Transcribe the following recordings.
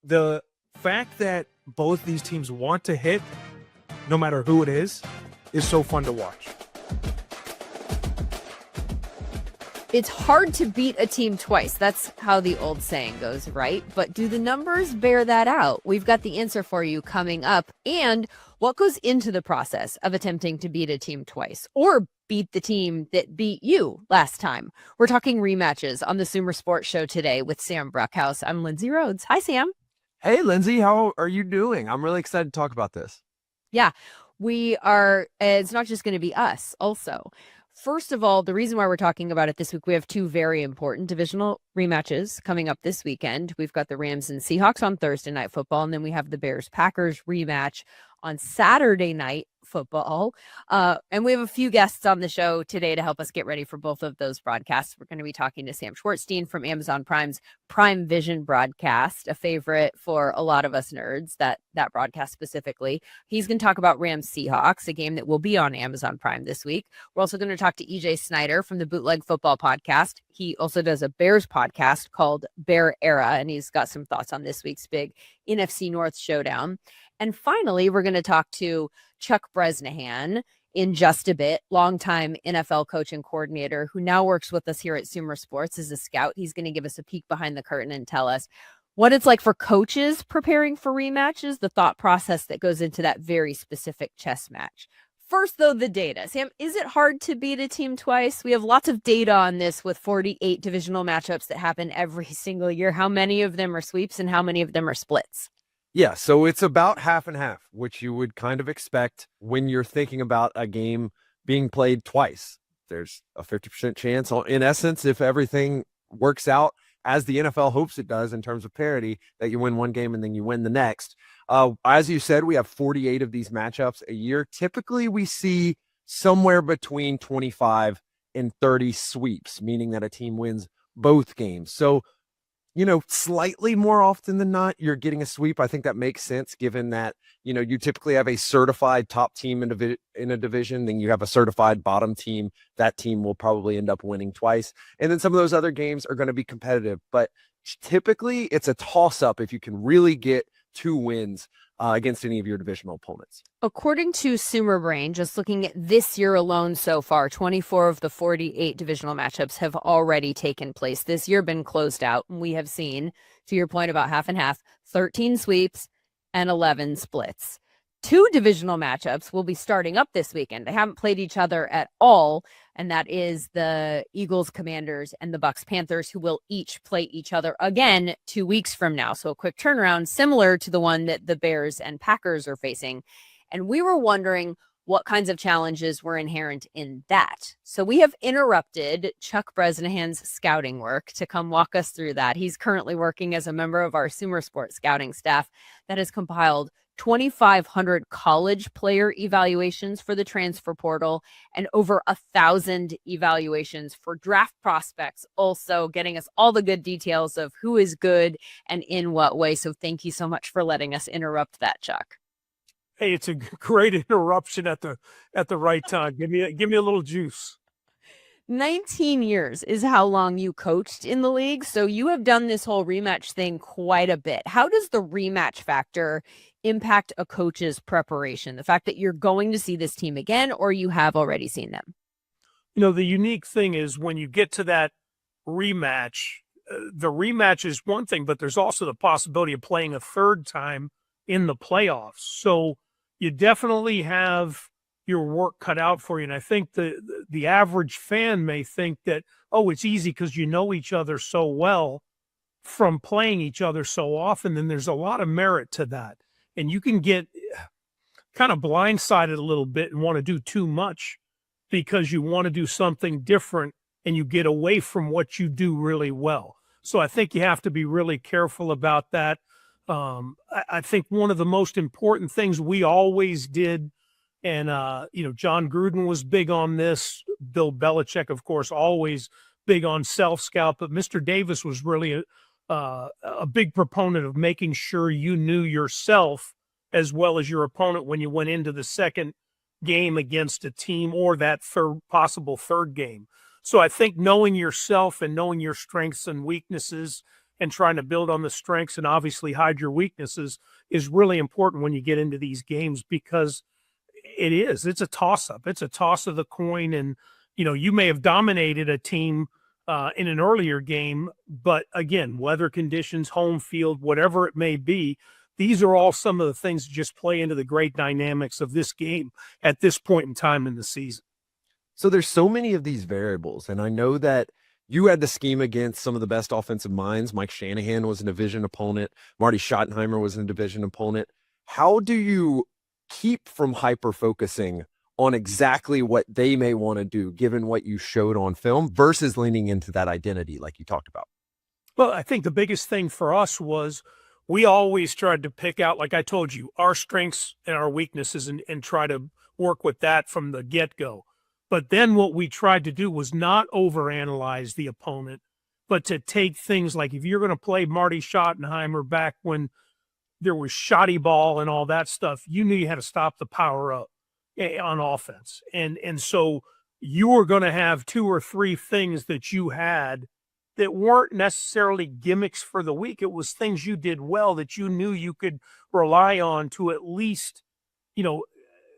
the fact that both these teams want to hit, no matter who it is so fun to watch. It's hard to beat a team twice. That's how the old saying goes, right? But do the numbers bear that out? We've got the answer for you coming up. And what goes into the process of attempting to beat a team twice or beat the team that beat you last time? We're talking rematches on the SumerSports show today with Sam Bruckhouse. I'm Lindsay Rhodes. Hi, Sam. Hey, Lindsay, how are you doing? I'm really excited to talk about this. Yeah, we are. It's not just going to be us also. First of all, the reason why we're talking about it this week, we have two very important divisional rematches coming up this weekend. We've got the Rams and Seahawks on Thursday Night Football, and then we have the Bears-Packers rematch on Saturday Night Football. And we have a few guests on the show today to help us get ready for both of those broadcasts. We're going to be talking to Sam Schwartzstein from Amazon Prime's Prime Vision broadcast, a favorite for a lot of us nerds, that broadcast specifically. He's going to talk about Rams Seahawks, a game that will be on Amazon Prime this week. We're also going to talk to EJ Snyder from the Bootleg Football podcast. He also does a Bears podcast called Bear Era, and he's got some thoughts on this week's big NFC North showdown. And finally, we're going to talk to Chuck Bresnahan in just a bit, longtime NFL coach and coordinator who now works with us here at SumerSports as a scout. He's going to give us a peek behind the curtain and tell us what it's like for coaches preparing for rematches, the thought process that goes into that very specific chess match. First, though, the data. Sam, is it hard to beat a team twice? We have lots of data on this with 48 divisional matchups that happen every single year. How many of them are sweeps and how many of them are splits? Yeah, so it's about half and half, which you would kind of expect when you're thinking about a game being played twice. There's a 50% chance, in essence, if everything works out as the NFL hopes it does in terms of parity, that you win one game and then you win the next. As you said, we have 48 of these matchups a year. Typically, we see somewhere between 25 and 30 sweeps, meaning that a team wins both games. So, slightly more often than not, you're getting a sweep. I think that makes sense given that, you typically have a certified top team in a division, then you have a certified bottom team. That team will probably end up winning twice. And then some of those other games are going to be competitive. But typically, it's a toss-up if you can really get two wins against any of your divisional opponents. According to Sumer Brain, just looking at this year alone so far, 24 of the 48 divisional matchups have already taken place this year, been closed out. And we have seen, to your point about half and half, 13 sweeps and 11 splits. Two divisional matchups will be starting up this weekend. They haven't played each other at all, and that is the Eagles Commanders and the Bucks Panthers, who will each play each other again 2 weeks from now. So a quick turnaround, similar to the one that the Bears and Packers are facing. And we were wondering what kinds of challenges were inherent in that. So we have interrupted Chuck Bresnahan's scouting work to come walk us through that. He's currently working as a member of our SumerSports scouting staff that has compiled 2,500 college player evaluations for the transfer portal and over 1,000 evaluations for draft prospects, also getting us all the good details of who is good and in what way. So thank you so much for letting us interrupt that, Chuck. Hey, it's a great interruption at the right time. Give me a little juice. 19 years is how long you coached in the league. So you have done this whole rematch thing quite a bit. How does the rematch factor impact a coach's preparation? The fact that you're going to see this team again, or you have already seen them? The unique thing is when you get to that rematch, the rematch is one thing, but there's also the possibility of playing a third time in the playoffs. So you definitely have your work cut out for you. And I think the average fan may think that, it's easy because you know each other so well from playing each other so often. Then there's a lot of merit to that. And you can get kind of blindsided a little bit and want to do too much because you want to do something different and you get away from what you do really well. So I think you have to be really careful about that. I think one of the most important things we always did, and, John Gruden was big on this. Bill Belichick, of course, always big on self-scout. But Mr. Davis was really a big proponent of making sure you knew yourself as well as your opponent when you went into the second game against a team or that possible third game. So I think knowing yourself and knowing your strengths and weaknesses and trying to build on the strengths and obviously hide your weaknesses is really important when you get into these games, because it's a toss up. It's a toss of the coin. And, you may have dominated a team in an earlier game, but again, weather conditions, home field, whatever it may be, these are all some of the things that just play into the great dynamics of this game at this point in time in the season. So there's so many of these variables, and I know that you had the scheme against some of the best offensive minds. Mike Shanahan was a division opponent. Marty Schottenheimer was a division opponent. How do you keep from hyper-focusing on exactly what they may want to do, given what you showed on film, versus leaning into that identity like you talked about? Well, I think the biggest thing for us was we always tried to pick out, like I told you, our strengths and our weaknesses and try to work with that from the get-go. But then what we tried to do was not overanalyze the opponent, but to take things like, if you're going to play Marty Schottenheimer back when there was shoddy ball and all that stuff, you knew you had to stop the power up on offense. And so you were going to have 2 or 3 things that you had that weren't necessarily gimmicks for the week. It was things you did well that you knew you could rely on to at least,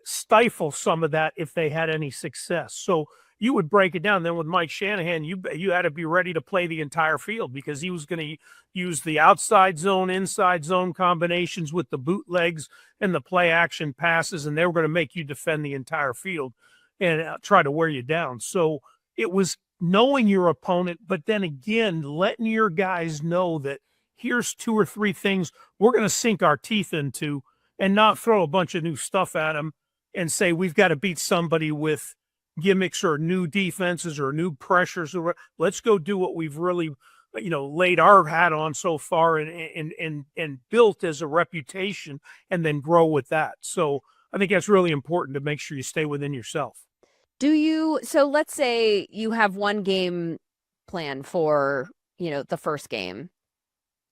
stifle some of that if they had any success. So you would break it down. Then with Mike Shanahan, you had to be ready to play the entire field, because he was going to use the outside zone, inside zone combinations with the bootlegs and the play action passes, and they were going to make you defend the entire field and try to wear you down. So it was knowing your opponent, but then again, letting your guys know that here's 2 or 3 things we're going to sink our teeth into, and not throw a bunch of new stuff at them and say we've got to beat somebody with gimmicks or new defenses or new pressures. Or let's go do what we've really, laid our hat on so far and built as a reputation, and then grow with that. So I think that's really important, to make sure you stay within yourself. So let's say you have one game plan for, the first game.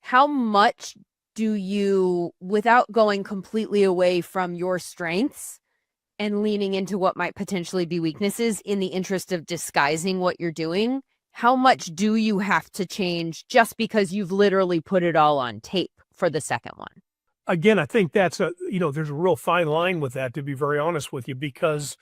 How much do you, without going completely away from your strengths and leaning into what might potentially be weaknesses in the interest of disguising what you're doing, how much do you have to change just because you've literally put it all on tape for the second one? Again, I think that's there's a real fine line with that, to be very honest with you, because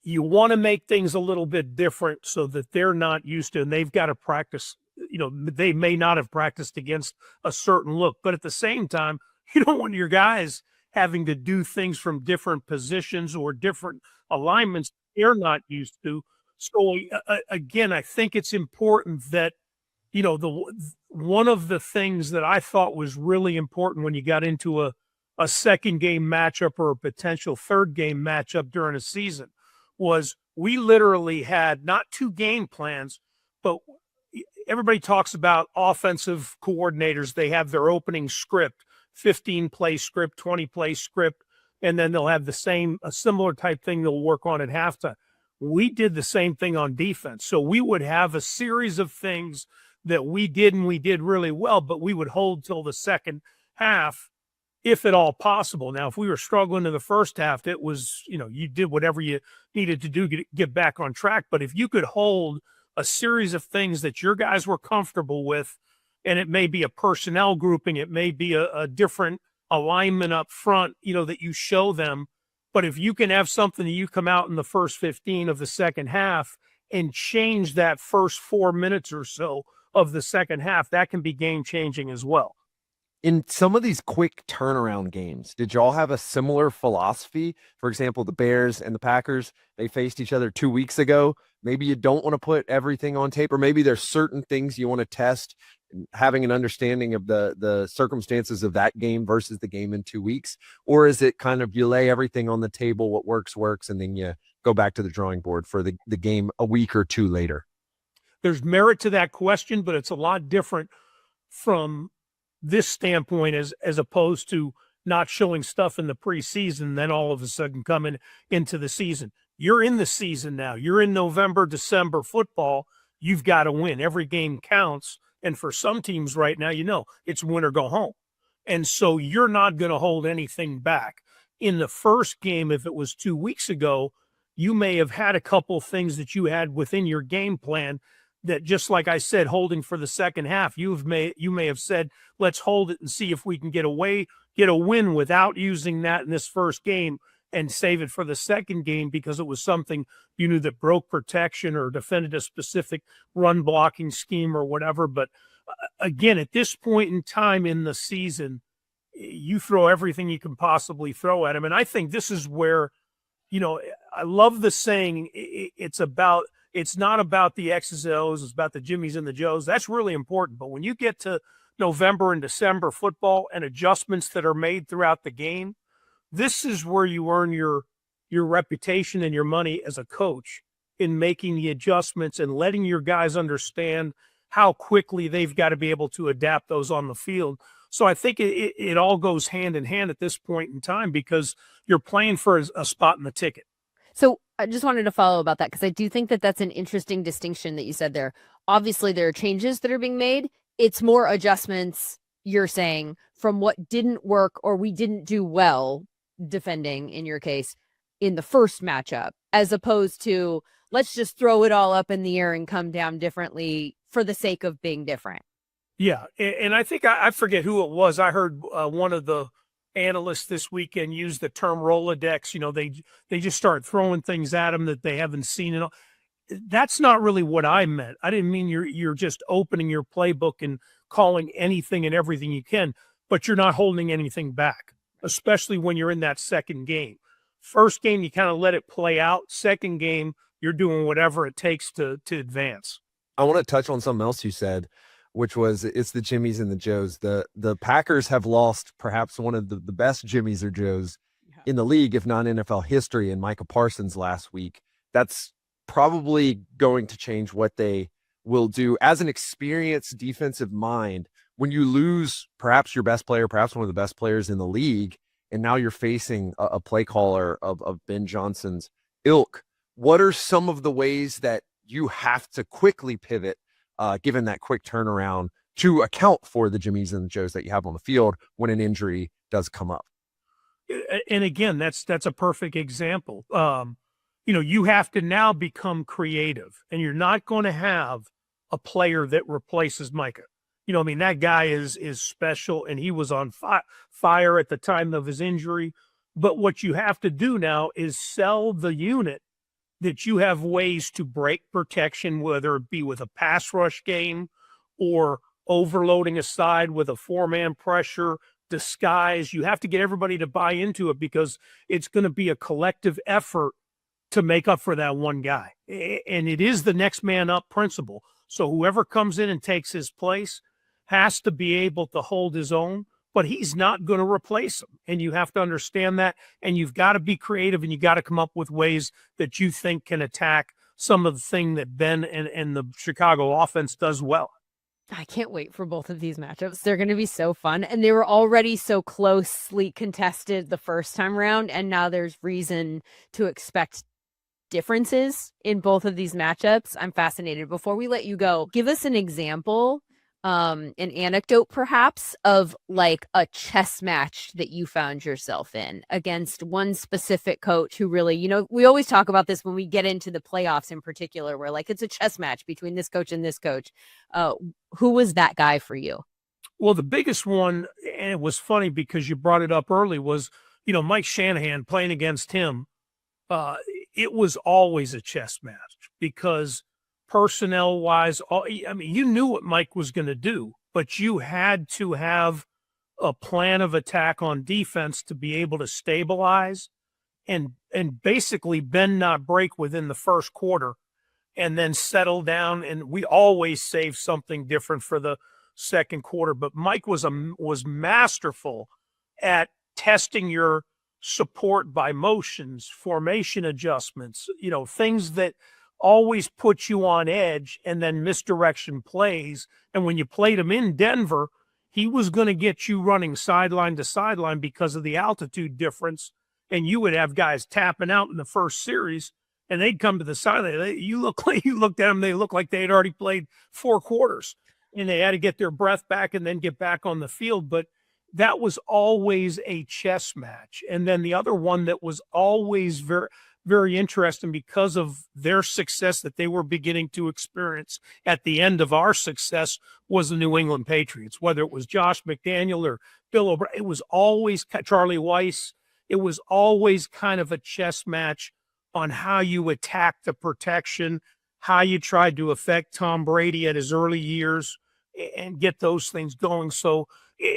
you want to make things a little bit different so that they're not used to, and they've got to practice. They may not have practiced against a certain look, but at the same time, you don't want your guys having to do things from different positions or different alignments they're not used to. So again, I think it's important that, one of the things that I thought was really important when you got into a second game matchup or a potential third game matchup during a season was we literally had not 2 game plans, but everybody talks about offensive coordinators. They have their opening script, 15-play script, 20-play script, and then they'll have a similar type thing they'll work on at halftime. We did the same thing on defense. So we would have a series of things that we did, and we did really well, but we would hold till the second half, if at all possible. Now, if we were struggling in the first half, it was, you did whatever you needed to do to get back on track. But if you could hold a series of things that your guys were comfortable with, and it may be a personnel grouping, it may be a different alignment up front, that you show them. But if you can have something that you come out in the first 15 of the second half and change that first 4 minutes or so of the second half, that can be game-changing as well. In some of these quick turnaround games, did y'all have a similar philosophy? For example, the Bears and the Packers, they faced each other 2 weeks ago. Maybe you don't want to put everything on tape, or maybe there's certain things you want to test, having an understanding of the circumstances of that game versus the game in 2 weeks? Or is it kind of you lay everything on the table, what works, and then you go back to the drawing board for the game a week or 2 later? There's merit to that question, but it's a lot different from this standpoint as opposed to not showing stuff in the preseason, then all of a sudden coming into the season. You're in the season now. You're in November, December football. You've got to win. Every game counts. And for some teams right now, it's win or go home. And so you're not going to hold anything back. In the first game, if it was 2 weeks ago, you may have had a couple things that you had within your game plan that just like I said, holding for the second half, you may have said, let's hold it and see if we can get a win without using that in this first game and save it for the second game because it was something you knew that broke protection or defended a specific run blocking scheme or whatever. But again, at this point in time in the season, you throw everything you can possibly throw at him. And I think this is where, I love the saying, it's not about the X's and O's, it's about the Jimmies and the Joes. That's really important. But when you get to November and December football and adjustments that are made throughout the game, this is where you earn your reputation and your money as a coach in making the adjustments and letting your guys understand how quickly they've got to be able to adapt those on the field. So I think it all goes hand in hand at this point in time because you're playing for a spot in the ticket. So I just wanted to follow about that because I do think that that's an interesting distinction that you said there. Obviously, there are changes that are being made. It's more adjustments, you're saying, from what didn't work or we didn't do well defending, in your case, in the first matchup, as opposed to let's just throw it all up in the air and come down differently for the sake of being different. Yeah, and I think I forget who it was. I heard one of the analysts this weekend use the term Rolodex. They just start throwing things at them that they haven't seen. That's not really what I meant. I didn't mean you're just opening your playbook and calling anything and everything you can, but you're not holding anything back, especially when you're in that second game. First game, you kind of let it play out. Second game, you're doing whatever it takes to advance. I want to touch on something else you said, which was it's the Jimmies and the Joes. The Packers have lost perhaps one of the best Jimmies or Joes in the league, if not in NFL history, in Micah Parsons last week. That's probably going to change what they will do. As an experienced defensive mind, when you lose perhaps your best player, perhaps one of the best players in the league, and now you're facing a play caller of Ben Johnson's ilk, what are some of the ways that you have to quickly pivot, given that quick turnaround, to account for the Jimmies and the Joes that you have on the field when an injury does come up? And again, that's a perfect example. You have to now become creative, and you're not going to have a player that replaces Micah. That guy is special, and he was on fire at the time of his injury. But what you have to do now is sell the unit that you have ways to break protection, whether it be with a pass rush game or overloading a side with a four-man pressure, disguise. You have to get everybody to buy into it because it's going to be a collective effort to make up for that one guy. And it is the next man up principle. So whoever comes in and takes his place has to be able to hold his own, but he's not going to replace him. And you have to understand that. And you've got to be creative, and you got to come up with ways that you think can attack some of the thing that Ben and the Chicago offense does well. I can't wait for both of these matchups. They're going to be so fun. And they were already so closely contested the first time around. And now there's reason to expect differences in both of these matchups. I'm fascinated. Before we let you go, give us an example, an anecdote perhaps, of like a chess match that you found yourself in against one specific coach who really, we always talk about this when we get into the playoffs in particular, where like it's a chess match between this coach and this coach. Who was that guy for you? Well, the biggest one, and it was funny because you brought it up early, was, Mike Shanahan playing against him. It was always a chess match because personnel wise, you knew what Mike was going to do, but you had to have a plan of attack on defense to be able to stabilize and basically bend not break within the first quarter and then settle down. And we always save something different for the second quarter, but Mike was masterful at testing your support by motions, formation adjustments, things that always put you on edge, and then misdirection plays. And when you played him in Denver, he was going to get you running sideline to sideline because of the altitude difference. And you would have guys tapping out in the first series, and they'd come to the sideline. You looked at them, they looked like they had already played 4 quarters, and they had to get their breath back and then get back on the field. But that was always a chess match. And then the other one that was always very, very interesting because of their success that they were beginning to experience at the end of our success was the New England Patriots, whether it was Josh McDaniel or Bill O'Brien. It was always Charlie Weiss. It was always kind of a chess match on how you attack the protection, how you tried to affect Tom Brady at his early years and get those things going. So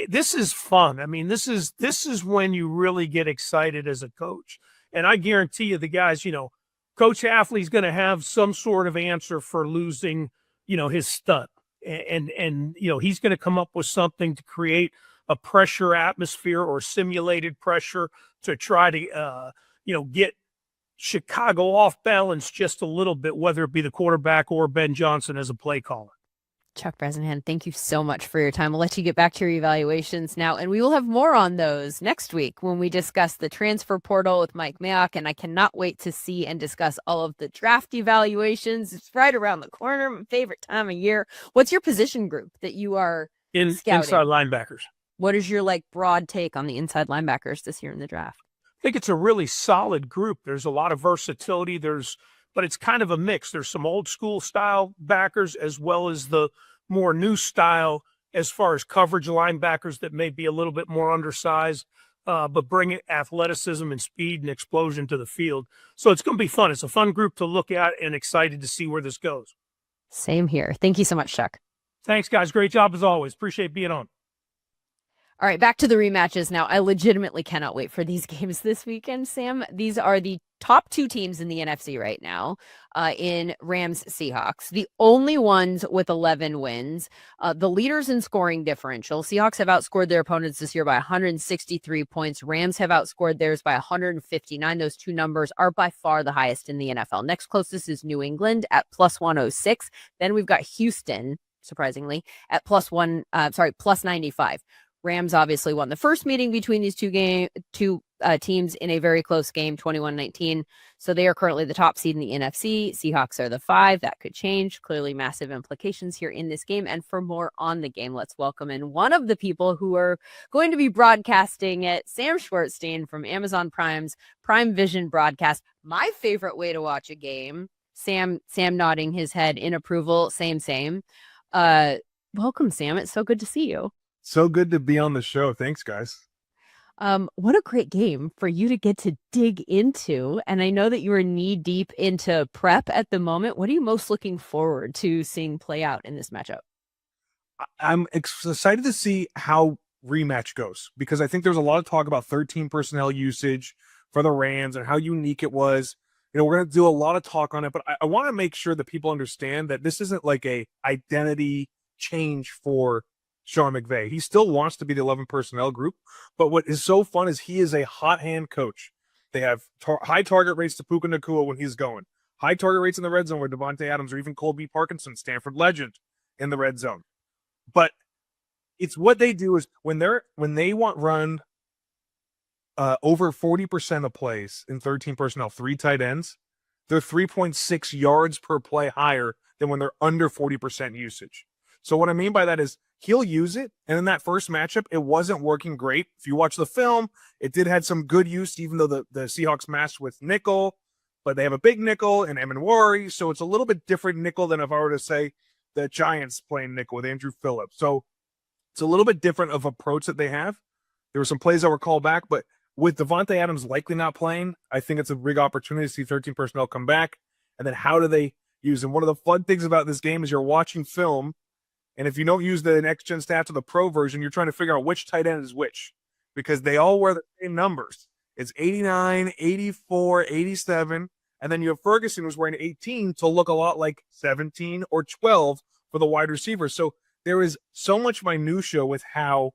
this is fun. I mean, this is when you really get excited as a coach. And I guarantee you the guys, Coach Hafley's going to have some sort of answer for losing, his stud. And he's going to come up with something to create a pressure atmosphere or simulated pressure to try to, get Chicago off balance just a little bit, whether it be the quarterback or Ben Johnson as a play caller. Chuck Bresnahan, thank you so much for your time. We'll let you get back to your evaluations now, and we will have more on those next week when we discuss the transfer portal with Mike Mayock, and I cannot wait to see and discuss all of the draft evaluations. It's right around the corner, my favorite time of year. What's your position group that you are scouting? Inside linebackers. What is your broad take on the inside linebackers this year in the draft? I think it's a really solid group. There's a lot of versatility. But it's kind of a mix. There's some old school style backers as well as the more new style as far as coverage linebackers that may be a little bit more undersized, but bring athleticism and speed and explosion to the field. So it's going to be fun. It's a fun group to look at and excited to see where this goes. Same here. Thank you so much, Chuck. Thanks, guys. Great job as always. Appreciate being on. All right, back to the rematches now. I legitimately cannot wait for these games this weekend, Sam. These are the top two teams in the NFC right now in Rams Seahawks, the only ones with 11 wins, the leaders in scoring differential. Seahawks have outscored their opponents this year by 163 points. Rams have outscored theirs by 159. Those two numbers are by far the highest in the NFL. Next closest is New England at plus 106. Then we've got Houston, surprisingly, at plus 95. Rams obviously won the first meeting between these two teams in a very close game, 21-19. So they are currently the top seed in the NFC. Seahawks are the 5. That could change. Clearly massive implications here in this game. And for more on the game, let's welcome in one of the people who are going to be broadcasting it, Sam Schwartzstein from Amazon Prime's Prime Vision broadcast. My favorite way to watch a game. Sam nodding his head in approval. Same. Welcome, Sam. It's so good to see you. So good to be on the show. Thanks, guys. What a great game for you to get to dig into. And I know that you are knee deep into prep at the moment. What are you most looking forward to seeing play out in this matchup? I'm excited to see how rematch goes, because I think there's a lot of talk about 13 personnel usage for the Rams and how unique it was. We're going to do a lot of talk on it, but I want to make sure that people understand that this isn't like a identity change for Sean McVay. He still wants to be the 11 personnel group, but what is so fun is he is a hot hand coach. They have high target rates to Puka Nacua when he's going, high target rates in the red zone where Devontae Adams or even Colby Parkinson, Stanford legend, in the red zone. But it's what they do is when they want run over 40% of plays in 13 personnel, 3 tight ends, they're 3.6 yards per play higher than when they're under 40% usage. So what I mean by that is he'll use it, and in that first matchup, it wasn't working great. If you watch the film, it did have some good use, even though the Seahawks matched with nickel, but they have a big nickel and Emanwari, so it's a little bit different nickel than if I were to say the Giants playing nickel with Andrew Phillips. So it's a little bit different of approach that they have. There were some plays that were called back, but with Devontae Adams likely not playing, I think it's a big opportunity to see 13 personnel come back, and then how do they use them? One of the fun things about this game is you're watching film, and if you don't use the next-gen stats or the pro version, you're trying to figure out which tight end is which, because they all wear the same numbers. It's 89, 84, 87, and then you have Ferguson who's wearing 18 to look a lot like 17 or 12 for the wide receivers. So there is so much minutia with how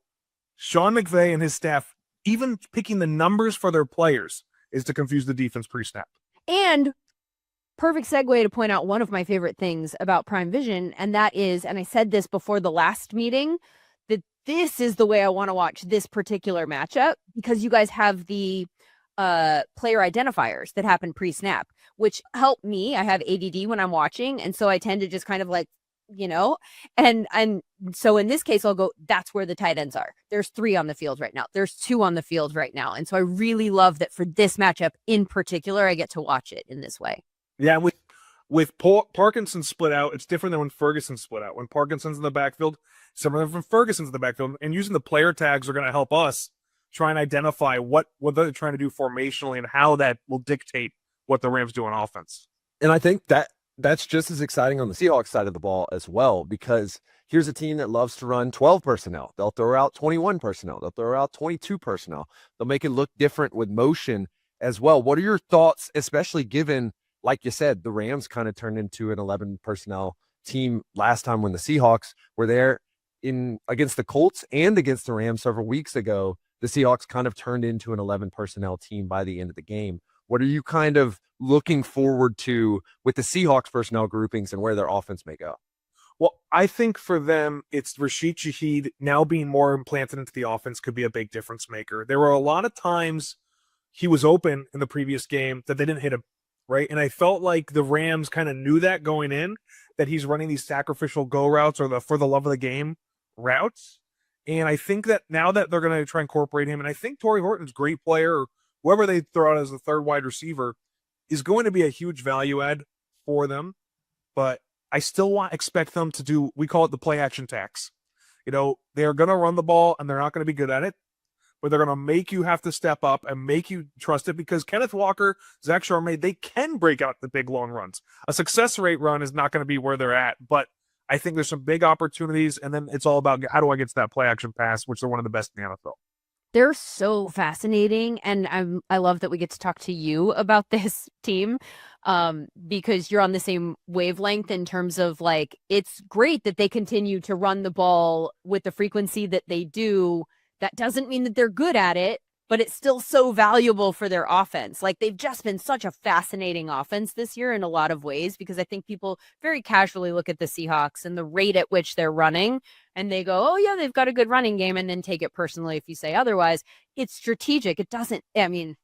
Sean McVay and his staff, even picking the numbers for their players, is to confuse the defense pre-snap. And perfect segue to point out one of my favorite things about Prime Vision, and that is, and I said this before the last meeting, that this is the way I want to watch this particular matchup, because you guys have the player identifiers that happen pre-snap, which help me. I have ADD when I'm watching, and so I tend to just kind of you know, and so in this case, I'll go, that's where the tight ends are. There's 3 on the field right now. There's 2 on the field right now. And so I really love that for this matchup in particular, I get to watch it in this way. Yeah, with Parkinson split out, it's different than when Ferguson split out. When Parkinson's in the backfield, similar from Ferguson's in the backfield, and using the player tags are going to help us try and identify what they're trying to do formationally and how that will dictate what the Rams do on offense. And I think that's just as exciting on the Seahawks side of the ball as well, because here's a team that loves to run 12 personnel. They'll throw out 21 personnel. They'll throw out 22 personnel. They'll make it look different with motion as well. What are your thoughts, especially given, like you said, the Rams kind of turned into an 11 personnel team last time when the Seahawks were there in against the Colts and against the Rams several weeks ago. The Seahawks kind of turned into an 11 personnel team by the end of the game. What are you kind of looking forward to with the Seahawks personnel groupings and where their offense may go? Well, I think for them, it's Rashid Shaheed now being more implanted into the offense could be a big difference maker. There were a lot of times he was open in the previous game that they didn't hit him, right? And I felt like the Rams kind of knew that going in, that he's running these sacrificial go routes or the for the love of the game routes. And I think that now that they're going to try and incorporate him, and I think Torrey Horton's a great player, or whoever they throw out as the third wide receiver, is going to be a huge value add for them. But I still expect them to do, we call it the play action tax. You know, they're going to run the ball and they're not going to be good at it, but they're going to make you have to step up and make you trust it, because Kenneth Walker, Zach Charmaine, they can break out the big long runs. A success rate run is not going to be where they're at, but I think there's some big opportunities, and then it's all about how do I get to that play action pass, which they're one of the best in the NFL. They're so fascinating, and I love that we get to talk to you about this team, because you're on the same wavelength in terms of, like, it's great that they continue to run the ball with the frequency that they do. That doesn't mean that they're good at it, but it's still so valuable for their offense. Like, they've just been such a fascinating offense this year in a lot of ways, because I think people very casually look at the Seahawks and the rate at which they're running and they go, oh yeah, they've got a good running game, and then take it personally if you say otherwise. It's strategic. It doesn't, I mean,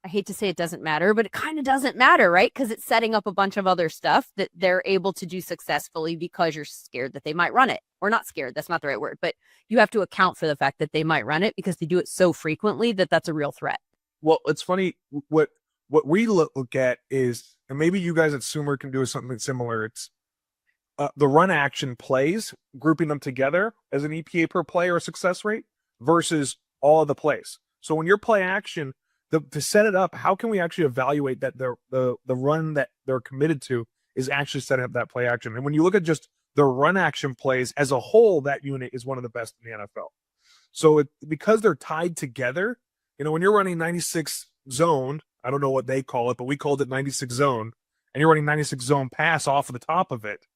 I hate to say it doesn't matter, but it kind of doesn't matter, right? Because it's setting up a bunch of other stuff that they're able to do successfully because you're scared that they might run it. Or not scared, that's not the right word, but you have to account for the fact that they might run it because they do it so frequently that that's a real threat. Well, it's funny, what we look at is, and maybe you guys at Sumer can do something similar, it's the run action plays, grouping them together as an EPA per play or a success rate versus all of the plays. So when you're play action, to set it up, how can we actually evaluate that the run that they're committed to is actually setting up that play action? And when you look at just the run action plays as a whole, that unit is one of the best in the NFL. So because they're tied together, you know, when you're running 96 zone, I don't know what they call it, but we called it 96 zone, and you're running 96 zone pass off of the top of it,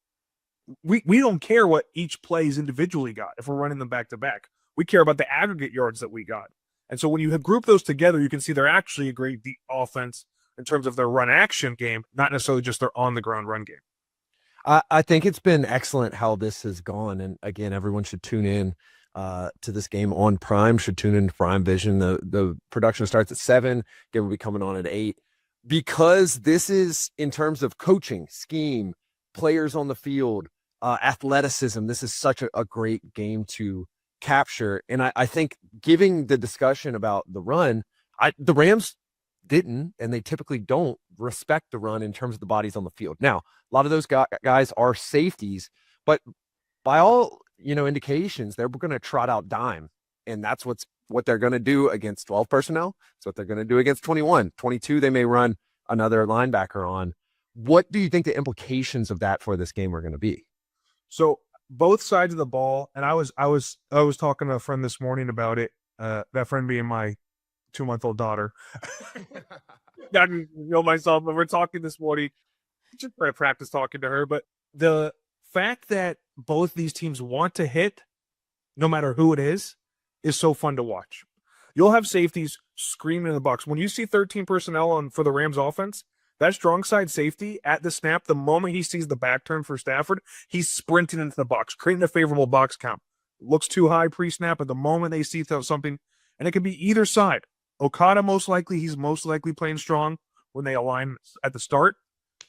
we don't care what each plays individually got if we're running them back to back. We care about the aggregate yards that we got. And so when you group those together, you can see they're actually a great offense in terms of their run action game, not necessarily just their on the ground run game. I think it's been excellent how this has gone. And again, everyone should tune in to this game on Prime, should tune in to Prime Vision. The production starts at 7. Again, we'll be coming on at 8. Because this is, in terms of coaching, scheme, players on the field, athleticism, this is such a great game to capture. And I think giving the discussion about the run, the Rams didn't, and they typically don't respect the run in terms of the bodies on the field. Now, a lot of those guys are safeties, but by all indications, they're going to trot out dime, and that's what they're going to do against 12 personnel. It's what they're going to do against 21, 22. They may run another linebacker on. What do you think the implications of that for this game are going to be? So both sides of the ball, and I was talking to a friend this morning about it. That friend being my 2-month-old daughter. I didn't know myself, but we're talking this morning. Just practice talking to her. But the fact that both these teams want to hit, no matter who it is so fun to watch. You'll have safeties screaming in the box. When you see 13 personnel for the Rams offense, that strong side safety at the snap, the moment he sees the back turn for Stafford, he's sprinting into the box, creating a favorable box count. Looks too high pre-snap, at the moment they see something, and it can be either side. Okada, he's most likely playing strong when they align at the start,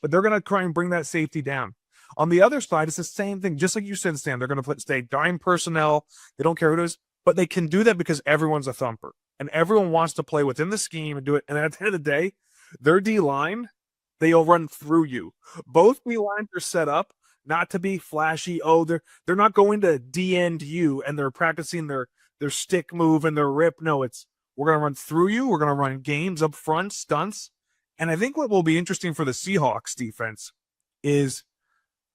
but they're going to try and bring that safety down. On the other side, it's the same thing. Just like you said, Stan, they're going to stay dime personnel. They don't care who it is, but they can do that because everyone's a thumper and everyone wants to play within the scheme and do it. And at the end of the day, their D-line, they'll run through you. Both D-lines are set up not to be flashy. Oh, they're not going to D-end you and they're practicing their stick move and their rip. No, it's we're going to run through you. We're going to run games up front, stunts. And I think what will be interesting for the Seahawks defense is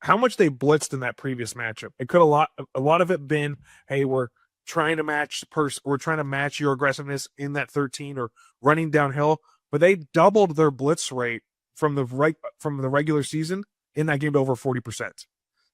how much they blitzed in that previous matchup. It could a lot of it been, hey, we're trying to match your aggressiveness in that 13 or running downhill, but they doubled their blitz rate from the regular season in that game to over 40%.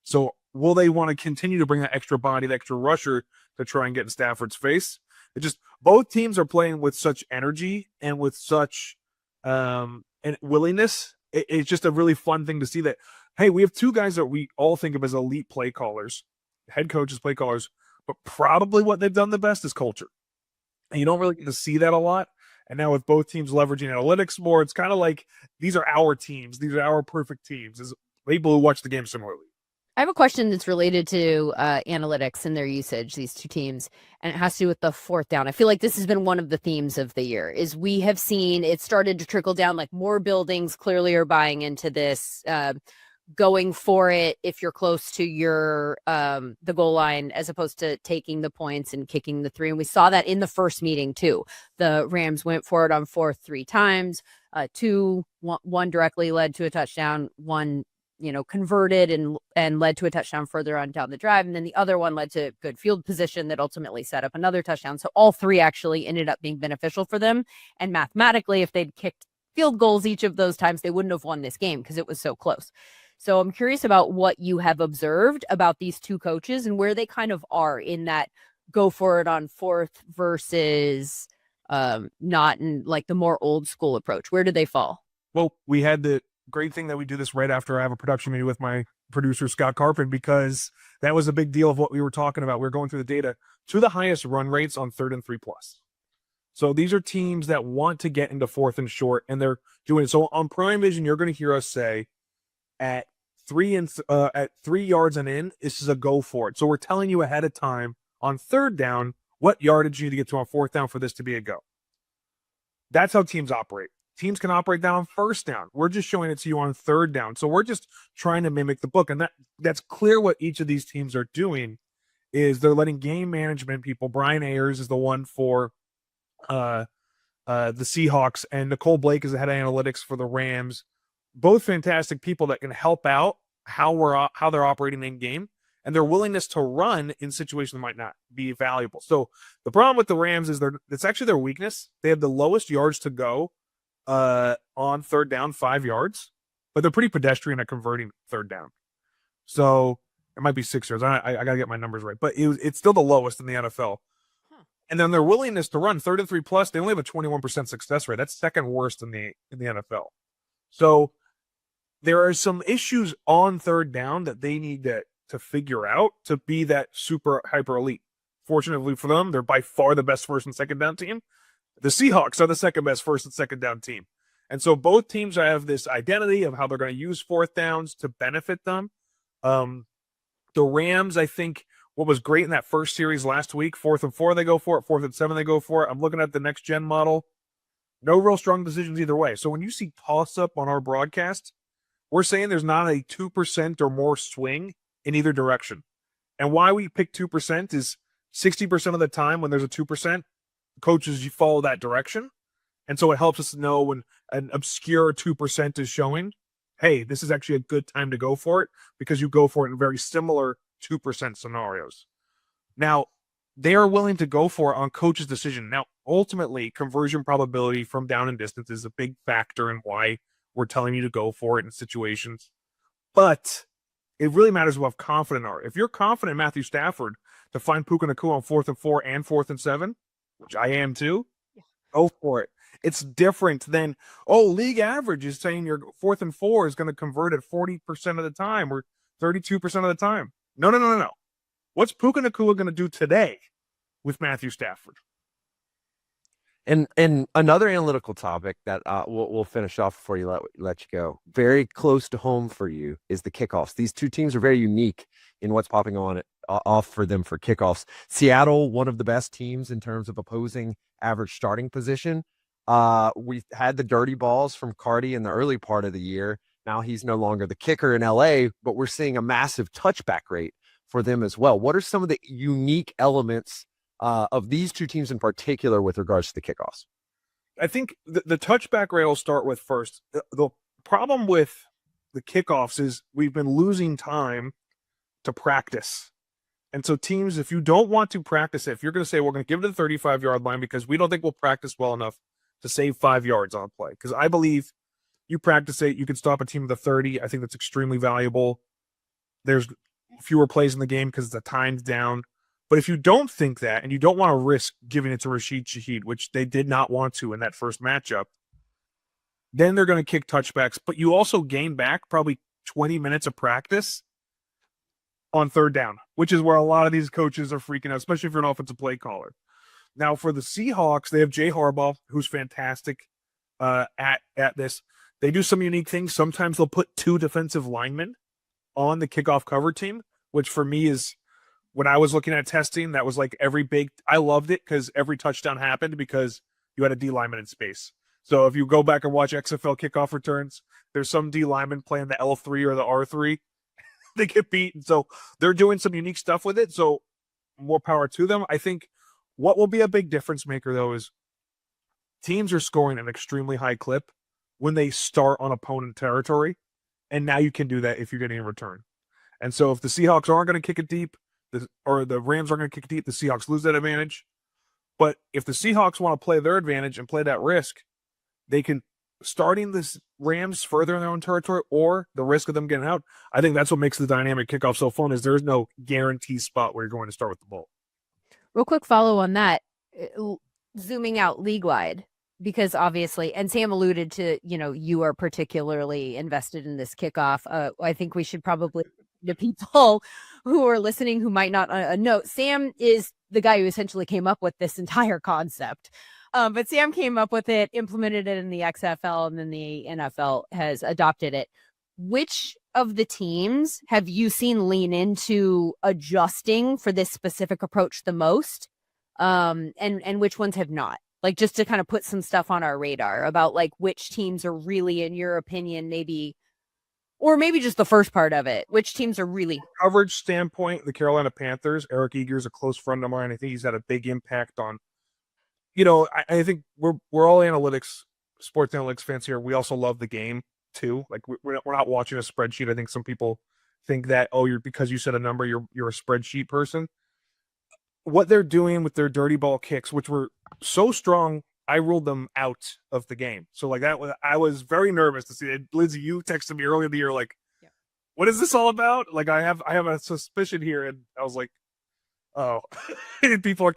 So will they want to continue to bring that extra body, the extra rusher to try and get in Stafford's face? It just both teams are playing with such energy and with such and willingness. It's just a really fun thing to see that, hey, we have two guys that we all think of as elite play callers, head coaches, play callers, but probably what they've done the best is culture. And you don't really get to see that a lot. And now with both teams leveraging analytics more, it's kind of like these are our teams. These are our perfect teams. As people who watch the game similarly. I have a question that's related to analytics and their usage, these two teams, and it has to do with the fourth down. I feel like this has been one of the themes of the year, is we have seen it started to trickle down, like more buildings clearly are buying into this, going for it if you're close to your the goal line, as opposed to taking the points and kicking the three. And we saw that in the first meeting too. The Rams went for it on fourth 3 times. One directly led to a touchdown, one converted and led to a touchdown further on down the drive. And then the other one led to good field position that ultimately set up another touchdown. So all 3 actually ended up being beneficial for them. And mathematically, if they'd kicked field goals each of those times, they wouldn't have won this game because it was so close. So I'm curious about what you have observed about these two coaches and where they kind of are in that go for it on fourth versus not in like the more old school approach. Where do they fall? Well, we had the great thing that we do this right after I have a production meeting with my producer, Scott Carpin, because that was a big deal of what we were talking about. We were going through the data to the highest run rates on 3rd and 3+. So these are teams that want to get into 4th and short, and they're doing it. So on Prime Vision, you're going to hear us say at 3 yards and in, this is a go for it. So we're telling you ahead of time on 3rd down what yardage you need to get to on 4th down for this to be a go. That's how teams operate. Teams can operate down on 1st down. We're just showing it to you on 3rd down. So we're just trying to mimic the book. And that's clear what each of these teams are doing is they're letting game management people. Brian Ayers is the one for the Seahawks, and Nicole Blake is the head of analytics for the Rams. Both fantastic people that can help out how they're operating in game and their willingness to run in situations that might not be valuable. So the problem with the Rams is it's actually their weakness. They have the lowest yards to go on 3rd down, 5 yards, but they're pretty pedestrian at converting 3rd down. So it might be 6 yards. I got to get my numbers right, but it's still the lowest in the NFL. And then their willingness to run 3rd and 3+, they only have a 21% success rate. That's second worst in the NFL. So there are some issues on 3rd down that they need to figure out to be that super hyper elite. Fortunately for them, they're by far the best 1st and 2nd down team. The Seahawks are the second best 1st and 2nd down team. And so both teams have this identity of how they're going to use 4th downs to benefit them. The Rams, I think, what was great in that first series last week, 4th and 4, they go for it. 4th and 7, they go for it. I'm looking at the next gen model. No real strong decisions either way. So when you see toss up on our broadcast, we're saying there's not a 2% or more swing in either direction. And why we pick 2% is 60% of the time when there's a 2%, coaches, you follow that direction. And so it helps us know when an obscure 2% is showing, hey, this is actually a good time to go for it because you go for it in very similar 2% scenarios. Now, they are willing to go for it on coach's decision. Now, ultimately, conversion probability from down and distance is a big factor in why we're telling you to go for it in situations. But it really matters how confident are. If you're confident in Matthew Stafford to find Puka Nacua on 4th and 4 and 4th and 7, which I am too, go for it. It's different than, league average is saying your 4th and 4 is going to convert at 40% of the time or 32% of the time. No. What's Puka Nacua going to do today with Matthew Stafford? And another analytical topic that we'll finish off before you let you go. Very close to home for you is the kickoffs. These two teams are very unique in what's popping off for them for kickoffs. Seattle, one of the best teams in terms of opposing average starting position. We had the dirty balls from Cardi in the early part of the year. Now he's no longer the kicker in LA, but we're seeing a massive touchback rate for them as well. What are some of the unique elements of these two teams in particular with regards to the kickoffs? I think the touchback rate I'll start with first. The problem with the kickoffs is we've been losing time to practice. And so teams, if you don't want to practice it, if you're going to say we're going to give it to the 35-yard line because we don't think we'll practice well enough to save 5 yards on play, because I believe you practice it, you can stop a team at the 30. I think that's extremely valuable. There's fewer plays in the game because the time's down. But if you don't think that, and you don't want to risk giving it to Rashid Shaheed, which they did not want to in that first matchup, then they're going to kick touchbacks. But you also gain back probably 20 minutes of practice on third down, which is where a lot of these coaches are freaking out, especially if you're an offensive play caller. Now, for the Seahawks, they have Jay Harbaugh, who's fantastic at this. They do some unique things. Sometimes they'll put 2 defensive linemen on the kickoff cover team, which for me is, when I was looking at testing, that was like I loved it because every touchdown happened because you had a D lineman in space. So if you go back and watch XFL kickoff returns, there's some D lineman playing the L3 or the R3. They get beat. So they're doing some unique stuff with it. So more power to them. I think what will be a big difference maker, though, is teams are scoring an extremely high clip when they start on opponent territory. And now you can do that if you're getting a return. And so if the Seahawks aren't going to kick it deep, or the Rams aren't going to kick it deep, the Seahawks lose that advantage. But if the Seahawks want to play their advantage and play that risk, they can, starting the Rams further in their own territory or the risk of them getting out. I think that's what makes the dynamic kickoff so fun, is there's no guaranteed spot where you're going to start with the ball. Real quick follow on that, zooming out league-wide, because obviously, and Sam alluded to, you are particularly invested in this kickoff. I think we should probably, the people who are listening who might not know, Sam is the guy who essentially came up with this entire concept. But Sam came up with it, implemented it in the XFL, and then the NFL has adopted it. Which of the teams have you seen lean into adjusting for this specific approach the most? And which ones have not? Like, just to kind of put some stuff on our radar about like which teams are really, in your opinion, maybe, or maybe just the first part of it, which teams are really coverage standpoint. The Carolina Panthers, Eric Eager is a close friend of mine. I think he's had a big impact on, I think we're all analytics, sports analytics fans here. We also love the game too. Like we're not watching a spreadsheet. I think some people think that, because you said a number, you're a spreadsheet person. What they're doing with their dirty ball kicks, which were so strong, I ruled them out of the game. So like I was very nervous to see it. Lindsay, you texted me earlier in the year, like, yeah, what is this all about? Like I have a suspicion here, and I was like, oh, people are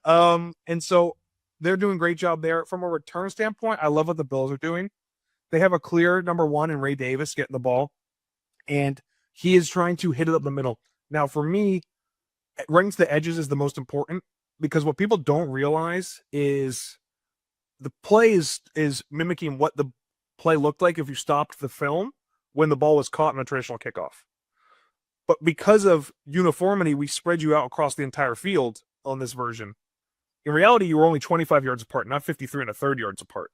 on. And so they're doing a great job there. From a return standpoint, I love what the Bills are doing. They have a clear number one in Ray Davis getting the ball, and he is trying to hit it up the middle. Now, for me, running to the edges is the most important, because what people don't realize is the play is mimicking what the play looked like if you stopped the film when the ball was caught in a traditional kickoff. But because of uniformity, we spread you out across the entire field on this version. In reality, you were only 25 yards apart, not 53 and a third yards apart.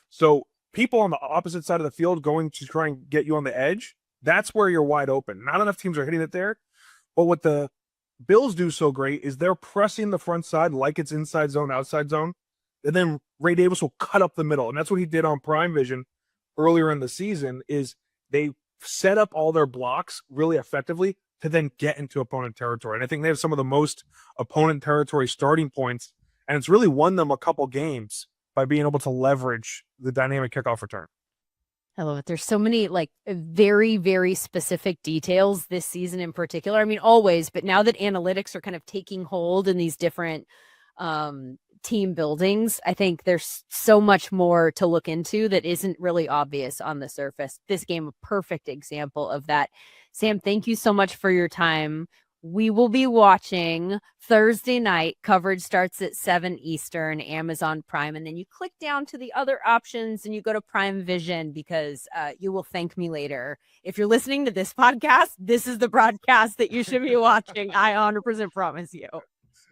So people on the opposite side of the field going to try and get you on the edge, that's where you're wide open. Not enough teams are hitting it there. But what the Bills do so great is they're pressing the front side like it's inside zone, outside zone. And then Ray Davis will cut up the middle. And that's what he did on Prime Vision earlier in the season, is they set up all their blocks really effectively to then get into opponent territory. And I think they have some of the most opponent territory starting points. And it's really won them a couple games by being able to leverage the dynamic kickoff return. I love it. There's so many like very, very specific details this season in particular. I mean, always, but now that analytics are kind of taking hold in these different team buildings, I think there's so much more to look into that isn't really obvious on the surface. This game, a perfect example of that. Sam, thank you so much for your time. we will be watching Thursday night. Coverage starts at 7 Eastern, Amazon Prime. And then you click down to the other options and you go to Prime Vision because you will thank me later. If you're listening to this podcast, this is the broadcast that you should be watching. I 100% promise you.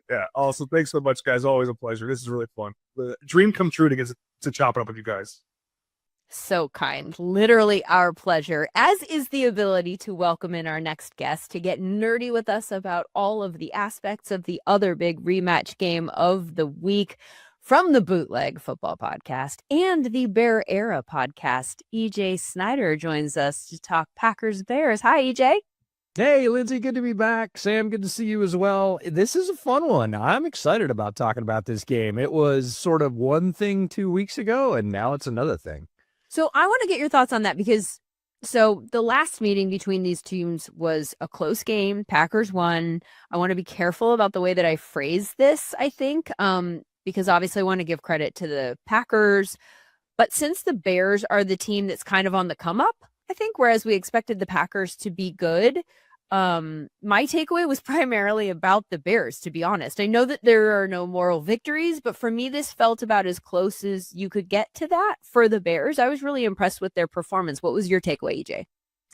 Yeah. Also, thanks so much, guys. Always a pleasure. This is really fun. The dream come true to get to chop it up with you guys. So kind. Literally our pleasure, as is the ability to welcome in our next guest to get nerdy with us about all of the aspects of the other big rematch game of the week from the Bootleg Football Podcast and the Bear Era Podcast. EJ Snyder joins us to talk Packers Bears. Hi, EJ. Hey, Lindsay, good to be back. Sam, good to see you as well. This is a fun one. I'm excited about talking about this game. It was sort of one thing 2 weeks ago, and now it's another thing. So I want to get your thoughts on that because the last meeting between these teams was a close game. Packers won. I want to be careful about the way that I phrase this, I think, because obviously I want to give credit to the Packers. But since the Bears are the team that's kind of on the come up, I think, whereas we expected the Packers to be good, my takeaway was primarily about the Bears, to be honest. I know that there are no moral victories, but for me, this felt about as close as you could get to that for the Bears. I was really impressed with their performance. What was your takeaway, EJ?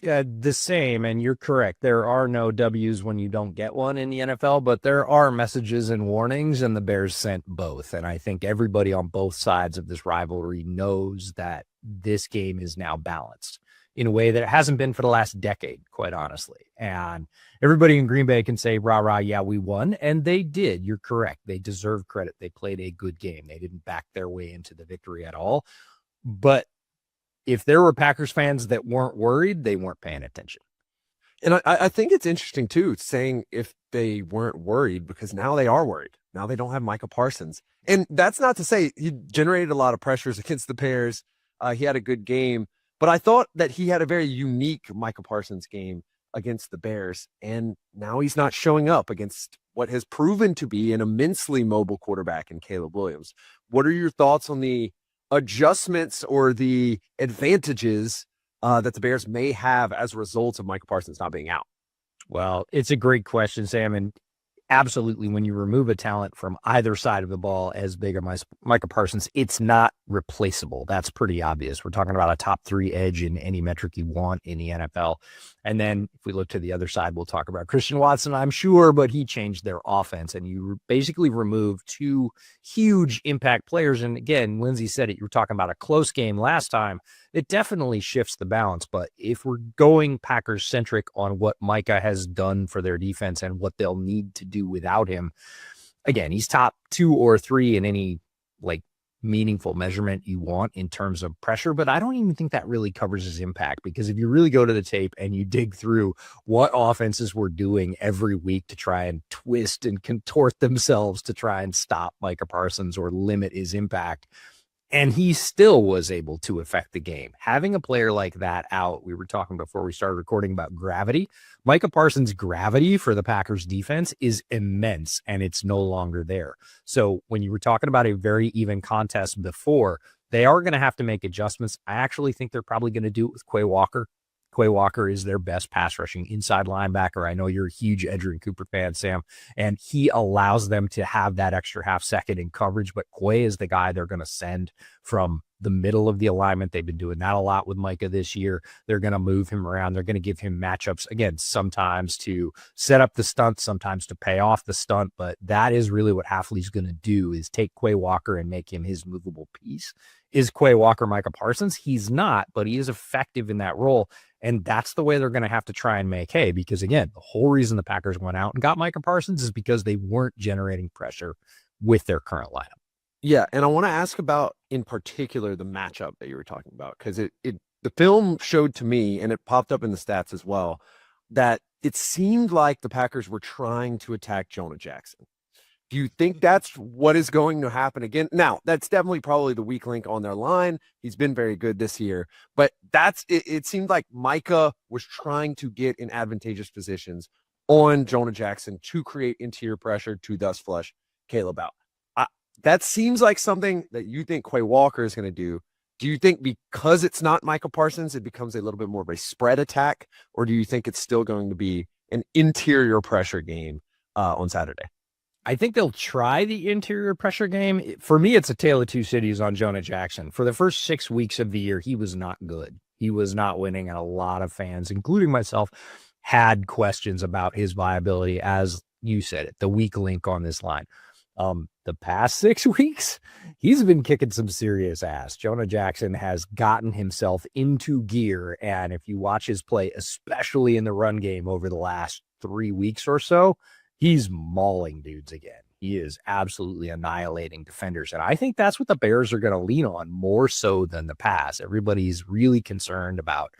Yeah, the same, and you're correct. There are no W's when you don't get one in the NFL, but there are messages and warnings, and the Bears sent both. And I think everybody on both sides of this rivalry knows that this game is now balanced in a way that it hasn't been for the last decade, quite honestly. And everybody in Green Bay can say, rah, rah, yeah, we won. And they did. You're correct. They deserve credit. They played a good game. They didn't back their way into the victory at all. But if there were Packers fans that weren't worried, they weren't paying attention. And I think it's interesting, too, saying if they weren't worried, because now they are worried. Now they don't have Micah Parsons. And that's not to say he generated a lot of pressures against the Bears. He had a good game. But I thought that he had a very unique Micah Parsons game against the Bears. And now he's not showing up against what has proven to be an immensely mobile quarterback in Caleb Williams. What are your thoughts on the adjustments or the advantages that the Bears may have as a result of Micah Parsons not being out? Well, it's a great question, Sam. And absolutely, when you remove a talent from either side of the ball as big as Micah Parsons, it's not replaceable. That's pretty obvious. We're talking about a top 3 edge in any metric you want in the NFL. And then if we look to the other side, we'll talk about Christian Watson, I'm sure, but he changed their offense. And you basically remove 2 huge impact players. And again, Lindsay said it, you were talking about a close game last time. It definitely shifts the balance. But if we're going Packers centric on what Micah has done for their defense and what they'll need to do without him, again, he's top 2 or 3 in any meaningful measurement you want in terms of pressure, but I don't even think that really covers his impact, because if you really go to the tape and you dig through what offenses were doing every week to try and twist and contort themselves to try and stop Micah Parsons or limit his impact, and he still was able to affect the game. Having a player like that out, we were talking before we started recording about gravity. Micah Parsons' gravity for the Packers defense is immense, and it's no longer there. So when you were talking about a very even contest before, they are going to have to make adjustments. I actually think they're probably going to do it with Quay Walker. Quay Walker is their best pass rushing inside linebacker. I know you're a huge Edgerrin Cooper fan, Sam, and he allows them to have that extra half second in coverage, but Quay is the guy they're going to send from the middle of the alignment. They've been doing that a lot with Micah this year. They're going to move him around. They're going to give him matchups, again, sometimes to set up the stunt, sometimes to pay off the stunt, but that is really what Hafley's going to do, is take Quay Walker and make him his movable piece. Is Quay Walker Micah Parsons? He's not, but he is effective in that role. And that's the way they're going to have to try and make hay, because again, the whole reason the Packers went out and got Micah Parsons is because they weren't generating pressure with their current lineup. Yeah, and I want to ask about, in particular, the matchup that you were talking about, because the film showed to me, and it popped up in the stats as well, that it seemed like the Packers were trying to attack Jonah Jackson. Do you think that's what is going to happen again? Now, that's definitely probably the weak link on their line. He's been very good this year, but it seemed like Micah was trying to get in advantageous positions on Jonah Jackson to create interior pressure to thus flush Caleb out. That seems like something that you think Quay Walker is going to do. Do you think because it's not Micah Parsons, it becomes a little bit more of a spread attack, or do you think it's still going to be an interior pressure game on Saturday. I think they'll try the interior pressure game. For me, it's a tale of two cities on Jonah Jackson. For the first 6 weeks of the year, he was not good. He was not winning, and a lot of fans, including myself, had questions about his viability, as you said it, the weak link on this line. The past 6 weeks, he's been kicking some serious ass. Jonah Jackson has gotten himself into gear, and if you watch his play, especially in the run game over the last 3 weeks or so, he's mauling dudes again. He is absolutely annihilating defenders. And I think that's what the Bears are going to lean on more so than the pass. Everybody's really concerned about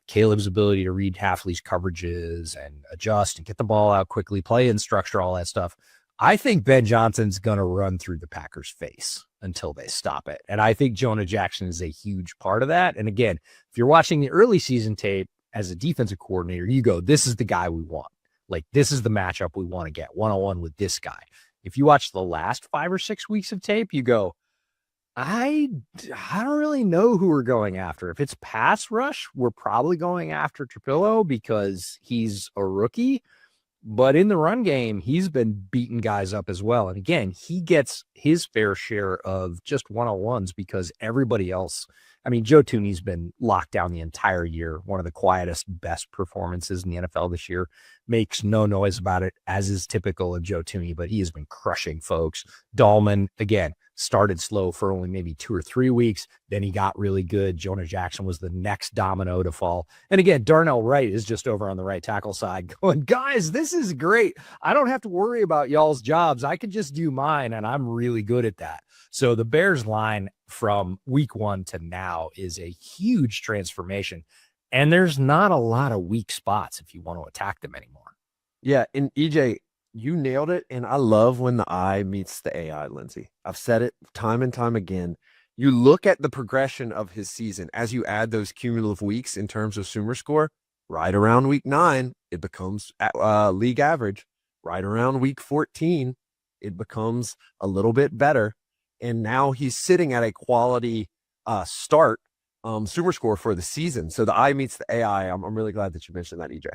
Caleb's ability to read Hafley's coverages and adjust and get the ball out quickly, play in structure, all that stuff. I think Ben Johnson's going to run through the Packers' face until they stop it. And I think Jonah Jackson is a huge part of that. And again, if you're watching the early season tape as a defensive coordinator, you go, this is the guy we want. Like, this is the matchup we want to get one-on-one with this guy. If you watch the last 5 or 6 weeks of tape, you go, I don't really know who we're going after. If it's pass rush, we're probably going after Trapillo because he's a rookie. But in the run game, he's been beating guys up as well. And again, he gets his fair share of just one-on-ones because everybody else, I mean, Joe Thuney's been locked down the entire year. One of the quietest, best performances in the NFL this year. Makes no noise about it, as is typical of Joe Thuney, but he has been crushing folks. Dahlman, again, started slow for only maybe 2 or 3 weeks. Then he got really good. Jonah Jackson was the next domino to fall. And again, Darnell Wright is just over on the right tackle side going, guys, this is great. I don't have to worry about y'all's jobs. I could just do mine, and I'm really good at that. So the Bears line from week 1 to now is a huge transformation. And there's not a lot of weak spots if you want to attack them anymore. Yeah, and EJ, you nailed it. And I love when the I meets the AI, Lindsey. I've said it time and time again. You look at the progression of his season as you add those cumulative weeks in terms of SumerScore. Right around week 9, it becomes league average. Right around week 14, it becomes a little bit better. And now he's sitting at a quality start SumerScore for the season. So the I meets the AI. I'm really glad that you mentioned that, EJ.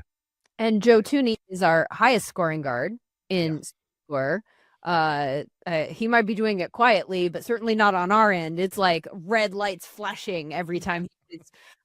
And Joe Thuney is our highest scoring guard in score. He might be doing it quietly, but certainly not on our end. It's like red lights flashing every time he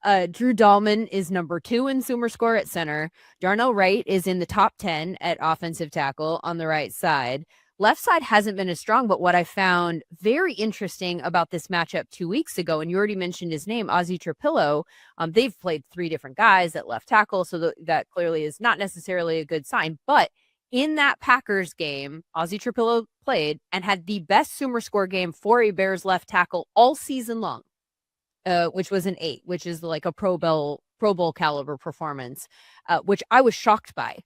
plays. Drew Dahlman is number 2 in SumerScore at center. Darnell Wright is in the top 10 at offensive tackle on the right side. Left side hasn't been as strong, but what I found very interesting about this matchup 2 weeks ago, and you already mentioned his name, Ozzy Trapillo, they've played 3 different guys at left tackle, so that clearly is not necessarily a good sign. But in that Packers game, Ozzy Trapillo played and had the best SumerScore game for a Bears left tackle all season long, which was an 8, which is like a Pro Bowl caliber performance, which I was shocked by.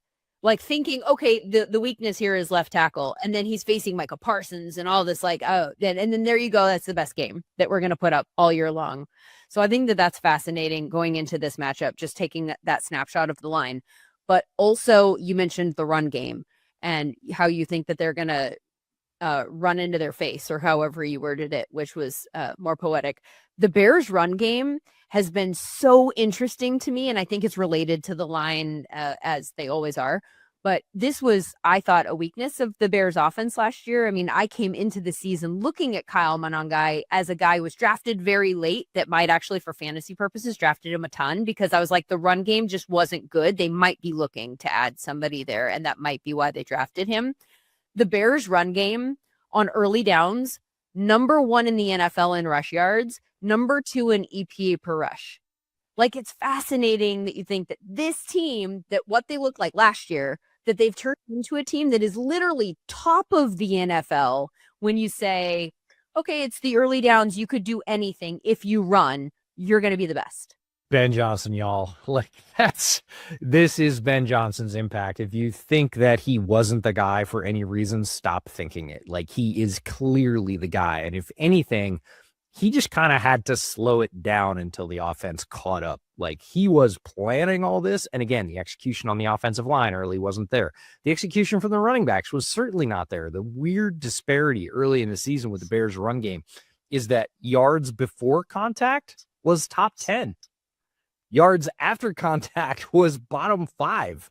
Like thinking, okay, the weakness here is left tackle. And then he's facing Micah Parsons and all this, like, oh, and then there you go. That's the best game that we're going to put up all year long. So I think that's fascinating going into this matchup, just taking that snapshot of the line. But also you mentioned the run game and how you think that they're going to run into their face, or however you worded it, which was more poetic. The Bears run game has been so interesting to me, and I think it's related to the line as they always are. But this was, I thought, a weakness of the Bears offense last year. I mean, I came into the season looking at Kyle Monangai as a guy who was drafted very late that might actually, for fantasy purposes, drafted him a ton, because I was like, the run game just wasn't good. They might be looking to add somebody there, and that might be why they drafted him. The Bears run game on early downs, number 1 in the NFL in rush yards, number 2 in EPA per rush. Like, it's fascinating that you think that this team, that what they looked like last year, that they've turned into a team that is literally top of the NFL when you say, okay, it's the early downs. You could do anything. If you run, you're going to be the best. Ben Johnson, y'all. Like, this is Ben Johnson's impact. If you think that he wasn't the guy for any reason, stop thinking it. Like, he is clearly the guy. And if anything, he just kind of had to slow it down until the offense caught up. Like, he was planning all this. And again, the execution on the offensive line early wasn't there. The execution from the running backs was certainly not there. The weird disparity early in the season with the Bears run game is that yards before contact was top 10. Yards after contact was bottom 5.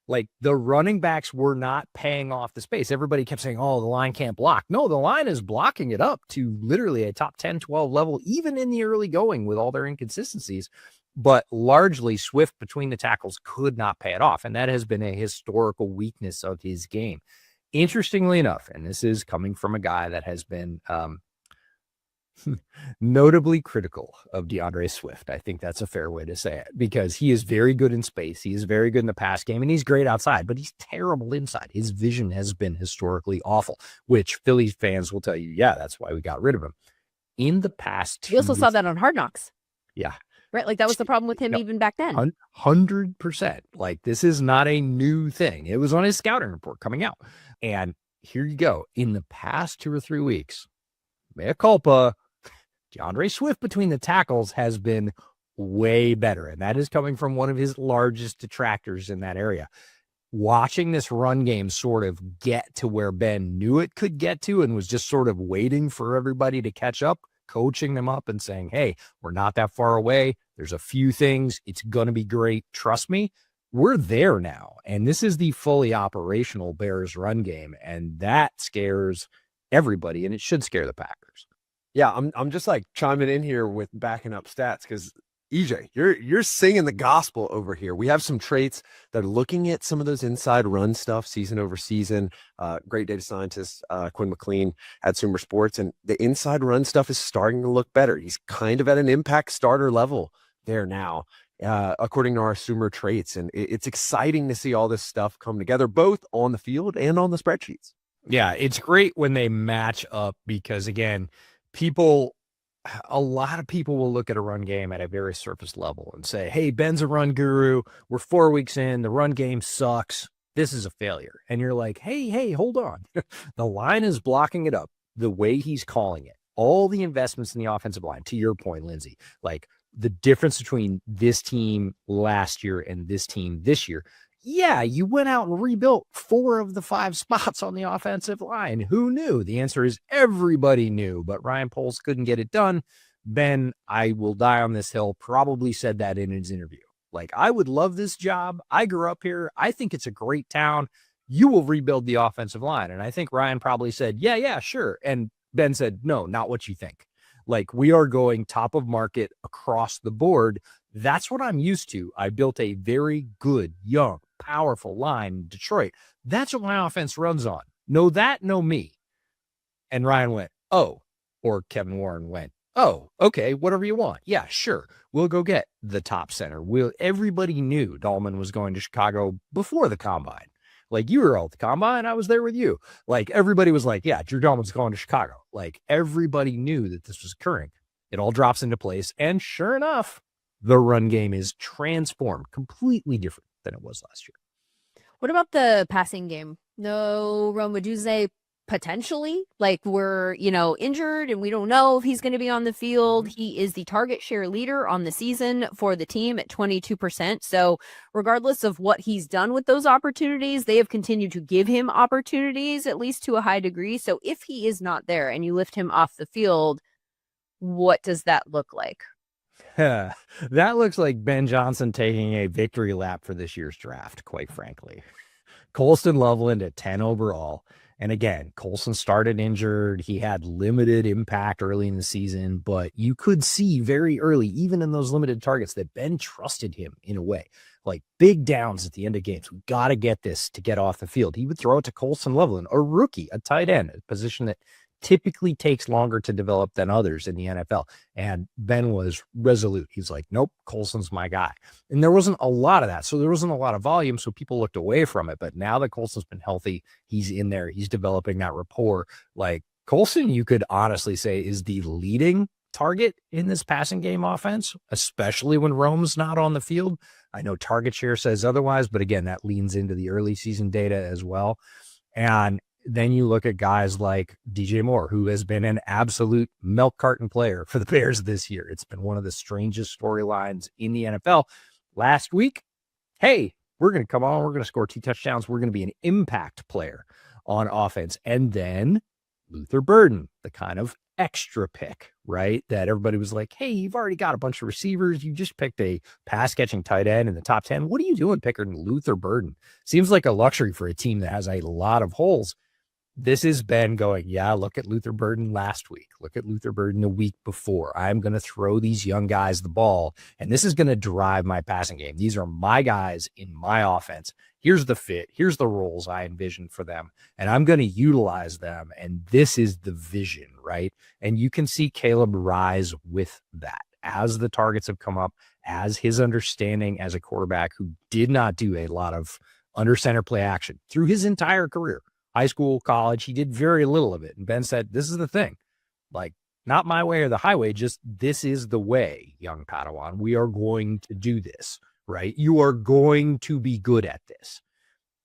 Like the running backs were not paying off the space. Everybody kept saying, oh, the line can't block. No, the line is blocking it up to literally a top 10, 12 level, even in the early going with all their inconsistencies. But largely Swift between the tackles could not pay it off. And that has been a historical weakness of his game. Interestingly enough, and this is coming from a guy that has been notably critical of DeAndre Swift. I think that's a fair way to say it, because he is very good in space. He is very good in the pass game, and he's great outside, but he's terrible inside. His vision has been historically awful, which Phillies fans will tell you, yeah, that's why we got rid of him. In the past, We also saw that on Hard Knocks. Yeah. Right? Like that was the problem with him even back then. 100%. Like this is not a new thing. It was on his scouting report coming out. And here you go. In the past 2 or 3 weeks, mea culpa, DeAndre Swift between the tackles has been way better. And that is coming from one of his largest detractors in that area. Watching this run game sort of get to where Ben knew it could get to and was just sort of waiting for everybody to catch up, coaching them up and saying, hey, we're not that far away. There's a few things. It's going to be great. Trust me. We're there now. And this is the fully operational Bears run game. And that scares everybody. And it should scare the Packers. Yeah, I'm just like chiming in here with backing up stats because EJ, you're singing the gospel over here. We have some traits that are looking at some of those inside run stuff, season over season. Great data scientist Quinn McLean at SumerSports, and the inside run stuff is starting to look better. He's kind of at an impact starter level there now, according to our Sumer traits, and it's exciting to see all this stuff come together, both on the field and on the spreadsheets. Yeah, it's great when they match up because, again, a lot of people will look at a run game at a very surface level and say, hey, Ben's a run guru. We're 4 weeks in. The run game sucks. This is a failure. And you're like, hey, hold on. The line is blocking it up the way he's calling it. All the investments in the offensive line, to your point, Lindsay, like the difference between this team last year and this team this year. Yeah, you went out and rebuilt 4 of the 5 spots on the offensive line. Who knew? The answer is everybody knew, but Ryan Poles couldn't get it done. Ben, I will die on this hill, probably said that in his interview. Like, I would love this job. I grew up here. I think it's a great town. You will rebuild the offensive line. And I think Ryan probably said, yeah, sure. And Ben said, no, not what you think. Like, we are going top of market across the board. That's what I'm used to. I built a very good, young, powerful line in Detroit. That's what my offense runs on. Know that, know me. And Ryan went, oh, or Kevin Warren went, oh, okay, whatever you want. Yeah, sure. We'll go get the top center. Everybody knew Dahlman was going to Chicago before the combine. Like, you were all at the combine. I was there with you. Like, everybody was like, yeah, Drew Dahlman's going to Chicago. Like, everybody knew that this was occurring. It all drops into place. And sure enough, the run game is transformed, completely different than it was last year. What about the passing game? No Rome Odunze potentially? Like, we're, injured and we don't know if he's going to be on the field. He is the target share leader on the season for the team at 22%. So regardless of what he's done with those opportunities, they have continued to give him opportunities, at least to a high degree. So if he is not there and you lift him off the field, what does that look like? That looks like Ben Johnson taking a victory lap for this year's draft, quite frankly. Colston Loveland at 10 overall. And again, Colson started injured. He had limited impact early in the season, but you could see very early, even in those limited targets, that Ben trusted him in a way. Like big downs at the end of games. We got to get this to get off the field. He would throw it to Colson Loveland, a rookie, a tight end, a position that typically takes longer to develop than others in the NFL. And Ben was resolute. He's like, nope, Colson's my guy. And there wasn't a lot of that. So there wasn't a lot of volume. So people looked away from it. But now that Colson's been healthy, he's in there. He's developing that rapport. Like Colson, you could honestly say is the leading target in this passing game offense, especially when Rome's not on the field. I know target share says otherwise, but again, that leans into the early season data as well. And then you look at guys like DJ Moore, who has been an absolute milk carton player for the Bears this year. It's been one of the strangest storylines in the NFL. Last week, hey, we're going to come on, we're going to score 2 touchdowns. We're going to be an impact player on offense. And then Luther Burden, the kind of extra pick, right? That everybody was like, hey, you've already got a bunch of receivers. You just picked a pass catching tight end in the top 10. What are you doing picking Luther Burden? Seems like a luxury for a team that has a lot of holes. This is Ben going, yeah, look at Luther Burden last week. Look at Luther Burden the week before. I'm going to throw these young guys the ball, and this is going to drive my passing game. These are my guys in my offense. Here's the fit. Here's the roles I envision for them, and I'm going to utilize them, and this is the vision, right? And you can see Caleb rise with that as the targets have come up, as his understanding as a quarterback who did not do a lot of under center play action through his entire career. High school, college, he did very little of it. And Ben said, this is the thing, like, not my way or the highway, just this is the way, young Padawan. We are going to do this, right? You are going to be good at this.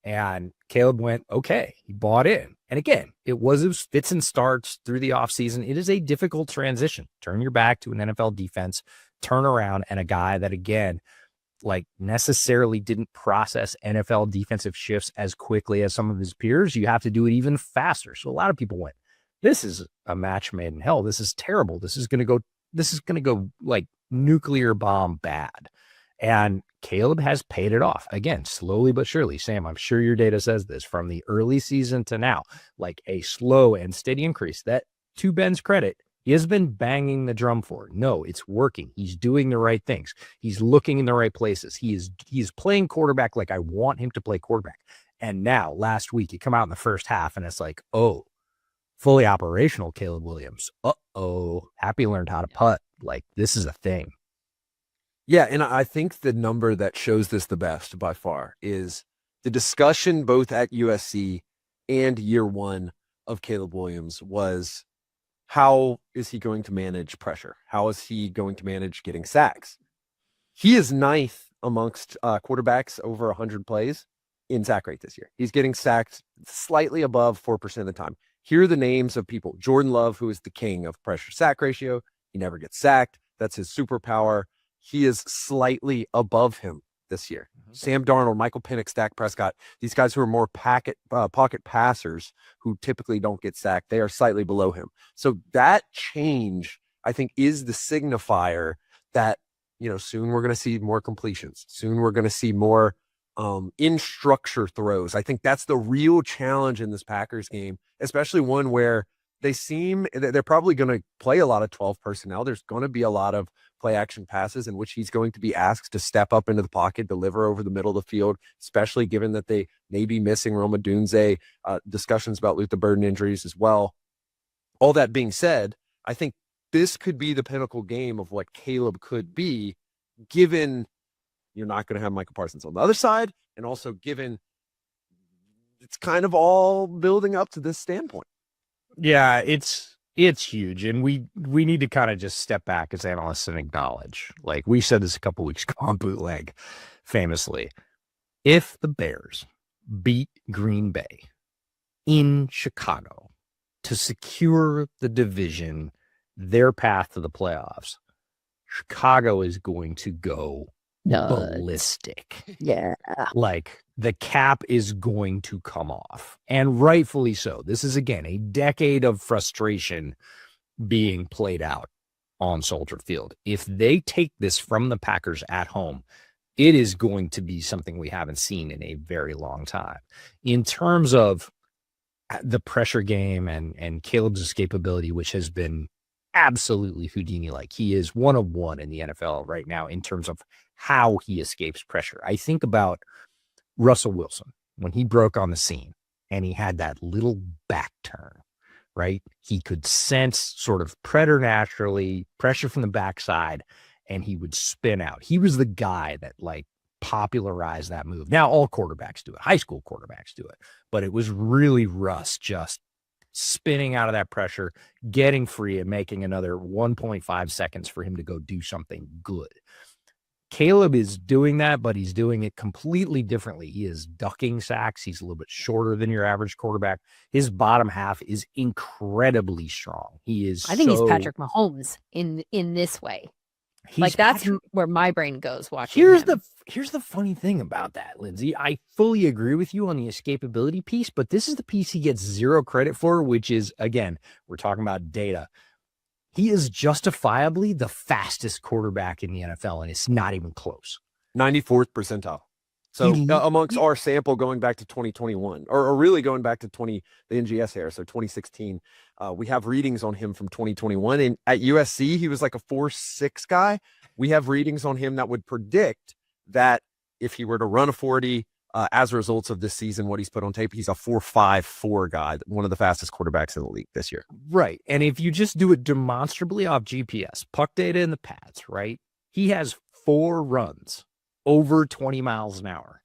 And Caleb went, okay, he bought in. And again, it was fits and starts through the offseason. It is a difficult transition. Turn your back to an NFL defense, turn around, and a guy that, again, like necessarily didn't process NFL defensive shifts as quickly as some of his peers. You have to do it even faster. So a lot of people went, this is a match made in hell. This is terrible. This is going to go like nuclear bomb bad. And Caleb has paid it off again, slowly but surely. Sam, I'm sure your data says this from the early season to now, like a slow and steady increase. That, to Ben's credit, he has been banging the drum for it. No, it's working. He's doing the right things. He's looking in the right places. He is playing quarterback like I want him to play quarterback. And now, last week, you come out in the first half, and it's like, oh, fully operational Caleb Williams. Uh-oh, Happy learned how to putt. Like, this is a thing. Yeah, and I think the number that shows this the best by far is the discussion both at USC and year one of Caleb Williams was, how is he going to manage pressure? How is he going to manage getting sacks? He is ninth amongst quarterbacks over 100 plays in sack rate this year. He's getting sacked slightly above 4% of the time. Here are the names of people. Jordan Love, who is the king of pressure sack ratio. He never gets sacked. That's his superpower. He is slightly above him this year. Sam Darnold, Michael Penix, Dak Prescott, these guys who are more pocket passers who typically don't get sacked, they are slightly below him. So that change, I think, is the signifier that, soon we're going to see more completions. Soon we're going to see more in structure throws. I think that's the real challenge in this Packers game, especially one where they're probably going to play a lot of 12 personnel. There's going to be a lot of play action passes in which he's going to be asked to step up into the pocket, deliver over the middle of the field, especially given that they may be missing Roma Dunze, discussions about Luther Burden injuries as well. All that being said, I think this could be the pinnacle game of what Caleb could be, given you're not going to have Michael Parsons on the other side, and also given it's kind of all building up to this standpoint. Yeah, it's huge, and we need to kind of just step back as analysts and acknowledge, like we said this a couple weeks ago on Bootleg, famously, if the Bears beat Green Bay in Chicago to secure the division, their path to the playoffs, Chicago is going to go ballistic. Yeah. Like, the cap is going to come off, and rightfully so. This is, again, a decade of frustration being played out on Soldier Field. If they take this from the Packers at home, it is going to be something we haven't seen in a very long time. In terms of the pressure game and Caleb's escapability, which has been absolutely Houdini-like. He is one of one in the NFL right now in terms of how he escapes pressure. I think about Russell Wilson when he broke on the scene and he had that little back turn, right? He could sense sort of preternaturally pressure from the backside and he would spin out. He was the guy that like popularized that move. Now all quarterbacks do it. High school quarterbacks do it, but it was really Russ just spinning out of that pressure, getting free and making another 1.5 seconds for him to go do something good. Caleb is doing that, but he's doing it completely differently. He is ducking sacks. He's a little bit shorter than your average quarterback. His bottom half is incredibly strong. He's He's Patrick Mahomes in this way. Like that's where my brain goes watching. Here's the funny thing about that, Lindsay. I fully agree with you on the escapability piece, but this is the piece he gets zero credit for, which is, again, we're talking about data. he is justifiably the fastest quarterback in the NFL, and it's not even close. 94th percentile. So He- amongst our sample going back to 2021, or really going back to the NGS era, so 2016, we have readings on him from 2021. And at USC, he was like a 4.6 guy. We have readings on him that would predict that if he were to run a 40 as a result of this season, what he's put on tape, he's a 4.54 guy, one of the fastest quarterbacks in the league this year. Right. And if you just do it demonstrably off GPS, puck data in the pads, right? He has 4 runs over 20 miles an hour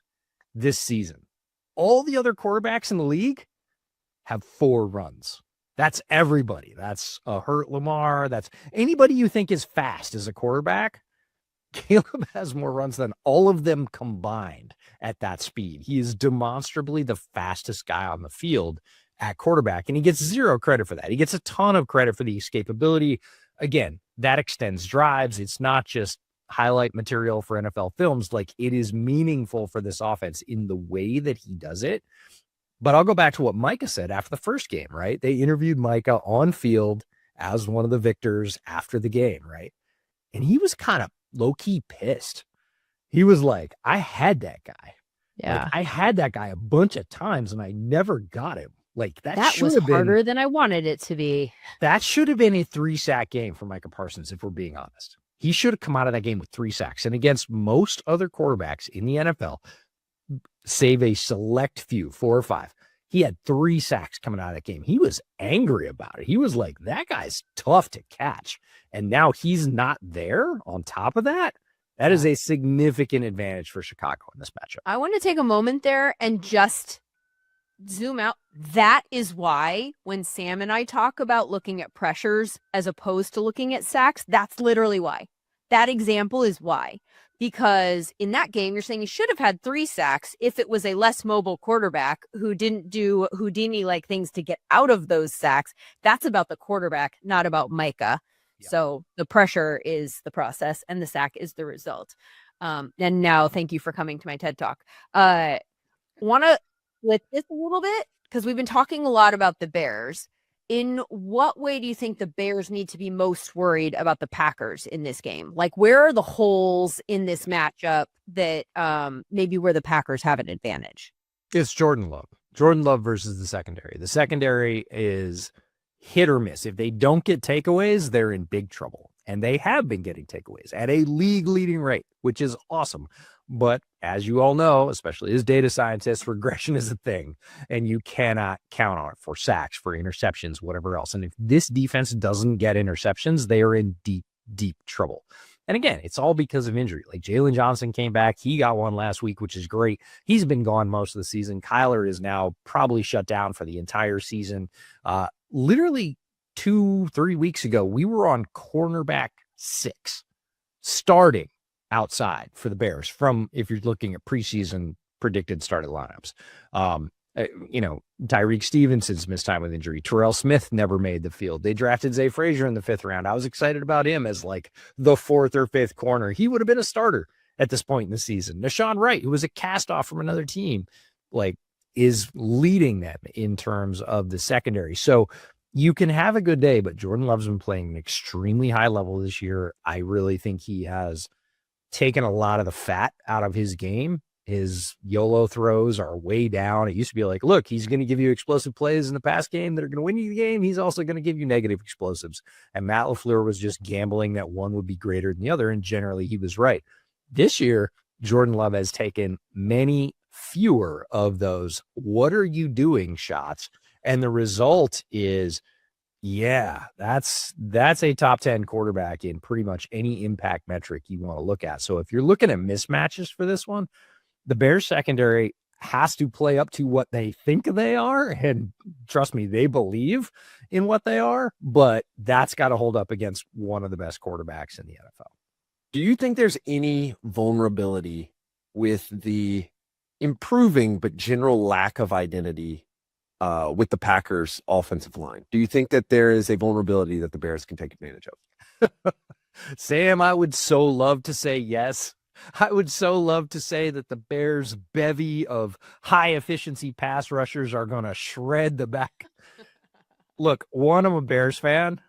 this season. All the other quarterbacks in the league have 4 runs. That's everybody. That's a Hurt Lamar. That's anybody you think is fast as a quarterback. Caleb has more runs than all of them combined at that speed. He is demonstrably the fastest guy on the field at quarterback, and he gets 0 credit for that. He gets a ton of credit for the escapability. Again, that extends drives. It's not just highlight material for NFL films. Like, it is meaningful for this offense in the way that he does it. But I'll go back to what Micah said after the first game, right? They interviewed Micah on field as one of the victors after the game, right? And he was kind of low-key pissed. He was like, I had that guy. Yeah. Like, I had that guy a bunch of times and I never got him. Like, that should was have been harder than I wanted it to be. that should have been a 3-sack game for Micah Parsons, if we're being honest. He should have come out of that game with 3 sacks. And against most other quarterbacks in the NFL, save a select few, 4 or 5, he had 3 sacks coming out of that game. He was angry about it. He was like, that guy's tough to catch. And now he's not there on top of that. That is a significant advantage for Chicago in this matchup. I want to take a moment there and just zoom out. That is why when Sam and I talk about looking at pressures as opposed to looking at sacks, that's literally why. That example is why. Because in that game, you're saying he should have had 3 sacks if it was a less mobile quarterback who didn't do Houdini-like things to get out of those sacks. That's about the quarterback, not about Micah. Yeah. So the pressure is the process and the sack is the result. And now, thank you for coming to my TED Talk. Want to split this a little bit because we've been talking a lot about the Bears. In what way do you think the Bears need to be most worried about the Packers in this game? Like, where are the holes in this matchup that maybe where the Packers have an advantage? It's Jordan Love. Jordan Love versus the secondary. The secondary is hit or miss. If they don't get takeaways, they're in big trouble. And they have been getting takeaways at a league-leading rate, which is awesome. But as you all know, especially as data scientists, regression is a thing, and you cannot count on it for sacks, for interceptions, whatever else. And if this defense doesn't get interceptions, they are in deep, deep trouble. And again, it's all because of injury. Like, Jalen Johnson came back. He got one last week, which is great. He's been gone most of the season. Kyler is now probably shut down for the entire season. Literally 2-3 weeks ago, we were on cornerback 6 starting outside for the Bears from, if you're looking at preseason predicted started lineups. Tyreek Stevenson's missed time with injury. Terrell Smith never made the field. They drafted Zay Frazier in the 5th round. I was excited about him as like the 4th or 5th corner. He would have been a starter at this point in the season. Nashawn Wright, who was a cast off from another team, like, is leading them in terms of the secondary. So you can have a good day, but Jordan Love's been playing an extremely high level this year. I really think he has taken a lot of the fat out of his game. His YOLO throws are way down. It used to be like, look, he's going to give you explosive plays in the pass game that are going to win you the game. He's also going to give you negative explosives. And Matt LaFleur was just gambling that one would be greater than the other. And generally he was right. This year, Jordan Love has taken many fewer of those "what are you doing" shots. And the result is, yeah, that's a top 10 quarterback in pretty much any impact metric you want to look at. So if you're looking at mismatches for this one, the Bears secondary has to play up to what they think they are. And trust me, they believe in what they are, but that's got to hold up against one of the best quarterbacks in the NFL. Do you think there's any vulnerability with the improving but general lack of identity with the Packers offensive line? Do you think that there is a vulnerability that the Bears can take advantage of? Sam, I would so love to say yes. I would so love to say that the Bears' bevy of high-efficiency pass rushers are going to shred the back. Look, one, I'm a Bears fan.